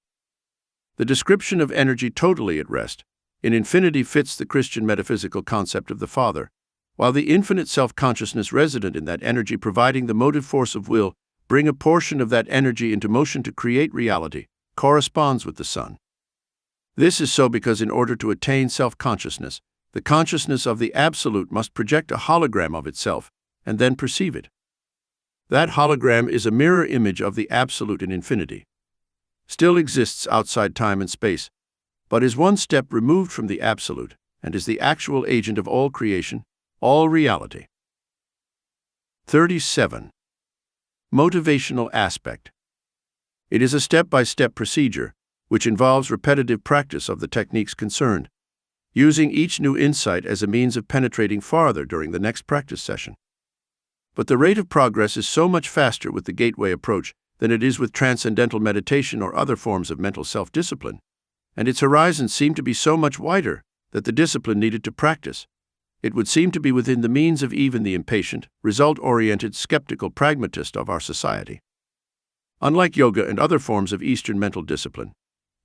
The description of energy totally at rest in infinity fits the Christian metaphysical concept of the Father, while the infinite self-consciousness resident in that energy providing the motive force of will bring a portion of that energy into motion to create reality, corresponds with the sun. This is so because in order to attain self-consciousness, the consciousness of the Absolute must project a hologram of itself and then perceive it. That hologram is a mirror image of the Absolute in infinity, still exists outside time and space, but is one step removed from the Absolute and is the actual agent of all creation, all reality. 37. Motivational aspect. It is a step-by-step procedure which involves repetitive practice of the techniques concerned, using each new insight as a means of penetrating farther during the next practice session. But the rate of progress is so much faster with the gateway approach than it is with transcendental meditation or other forms of mental self-discipline, and its horizons seem to be so much wider that the discipline needed to practice, it would seem to be within the means of even the impatient, result-oriented, skeptical pragmatist of our society. Unlike yoga and other forms of Eastern mental discipline,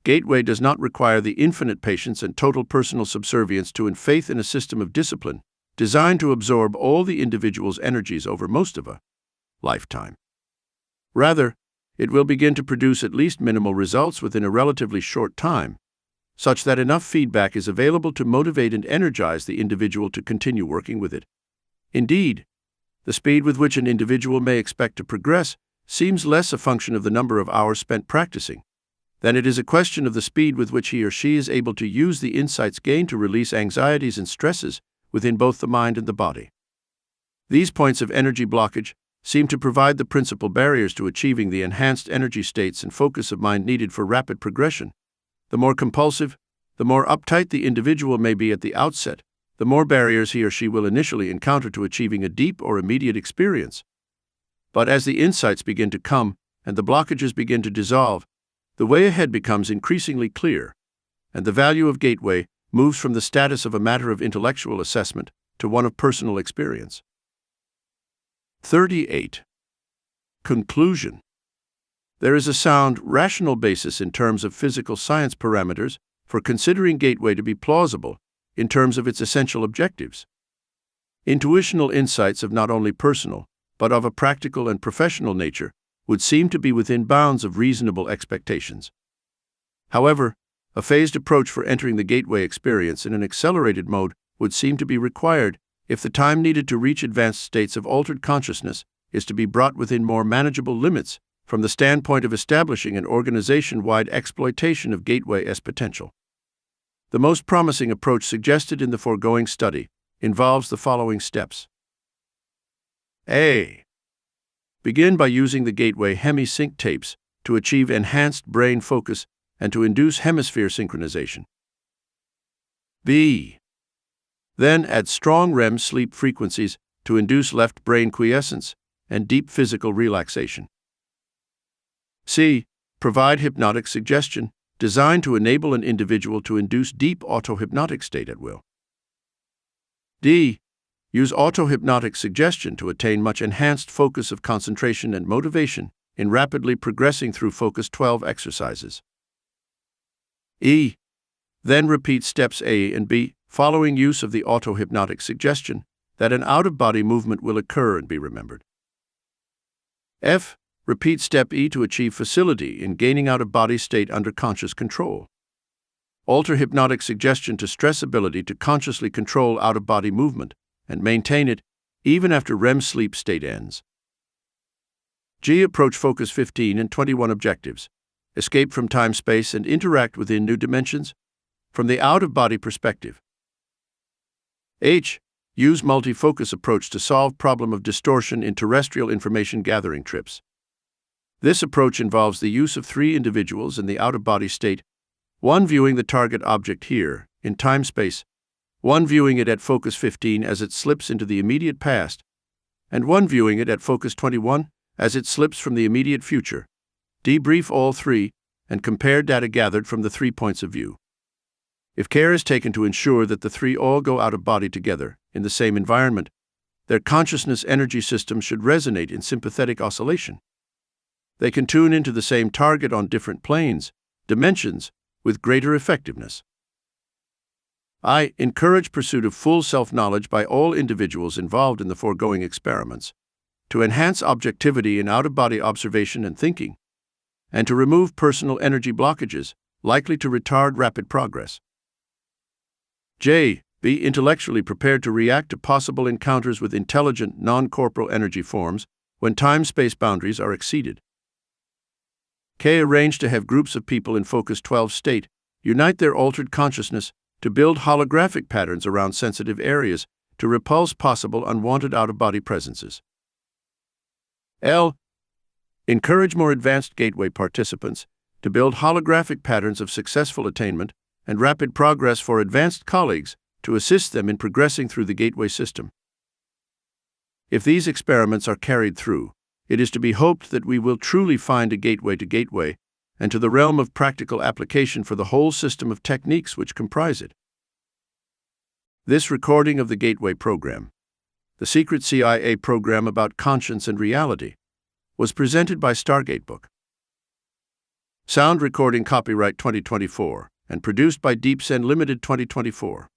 gateway does not require the infinite patience and total personal subservience to faith in a system of discipline designed to absorb all the individual's energies over most of a lifetime. Rather, it will begin to produce at least minimal results within a relatively short time, such that enough feedback is available to motivate and energize the individual to continue working with it. Indeed, the speed with which an individual may expect to progress seems less a function of the number of hours spent practicing than it is a question of the speed with which he or she is able to use the insights gained to release anxieties and stresses within both the mind and the body. These points of energy blockage seem to provide the principal barriers to achieving the enhanced energy states and focus of mind needed for rapid progression. The more compulsive, the more uptight the individual may be at the outset, the more barriers he or she will initially encounter to achieving a deep or immediate experience. But as the insights begin to come and the blockages begin to dissolve, the way ahead becomes increasingly clear, and the value of gateway moves from the status of a matter of intellectual assessment to one of personal experience. 38. Conclusion. There is a sound, rational basis in terms of physical science parameters for considering gateway to be plausible in terms of its essential objectives. Intuitional insights of not only personal, but of a practical and professional nature would seem to be within bounds of reasonable expectations. However, a phased approach for entering the gateway experience in an accelerated mode would seem to be required if the time needed to reach advanced states of altered consciousness is to be brought within more manageable limits from the standpoint of establishing an organization-wide exploitation of gateway's potential. The most promising approach suggested in the foregoing study involves the following steps. A. Begin by using the gateway hemi-sync tapes to achieve enhanced brain focus and to induce hemisphere synchronization. B. Then add strong REM sleep frequencies to induce left brain quiescence and deep physical relaxation. C. Provide hypnotic suggestion designed to enable an individual to induce deep auto-hypnotic state at will. D. Use auto-hypnotic suggestion to attain much enhanced focus of concentration and motivation in rapidly progressing through Focus 12 exercises. E. Then repeat steps A and B, following use of the auto-hypnotic suggestion that an out-of-body movement will occur and be remembered. F. Repeat step E to achieve facility in gaining out-of-body state under conscious control. Alter hypnotic suggestion to stress ability to consciously control out-of-body movement and maintain it even after REM sleep state ends. G. Approach Focus 15 and 21 objectives. Escape from time-space and interact within new dimensions from the out-of-body perspective. H. Use multi-focus approach to solve problem of distortion in terrestrial information gathering trips. This approach involves the use of 3 individuals in the out-of-body state, one viewing the target object here, in time-space, one viewing it at Focus 15 as it slips into the immediate past, and one viewing it at Focus 21 as it slips from the immediate future. Debrief all 3 and compare data gathered from the 3 points of view. If care is taken to ensure that the 3 all go out of body together in the same environment, their consciousness energy systems should resonate in sympathetic oscillation. They can tune into the same target on different planes, dimensions, with greater effectiveness. I encourage pursuit of full self-knowledge by all individuals involved in the foregoing experiments to enhance objectivity in out-of-body observation and thinking, and to remove personal energy blockages, likely to retard rapid progress. J. Be intellectually prepared to react to possible encounters with intelligent, non-corporal energy forms when time-space boundaries are exceeded. K. Arrange to have groups of people in Focus 12 state unite their altered consciousness to build holographic patterns around sensitive areas to repulse possible unwanted out-of-body presences. L. Encourage more advanced gateway participants to build holographic patterns of successful attainment and rapid progress for advanced colleagues to assist them in progressing through the gateway system. If these experiments are carried through, it is to be hoped that we will truly find a gateway to gateway and to the realm of practical application for the whole system of techniques which comprise it. This recording of the Gateway Program, the secret CIA program about conscience and reality, was presented by Stargate Book. Sound recording copyright 2024 and produced by DeepSend Limited 2024.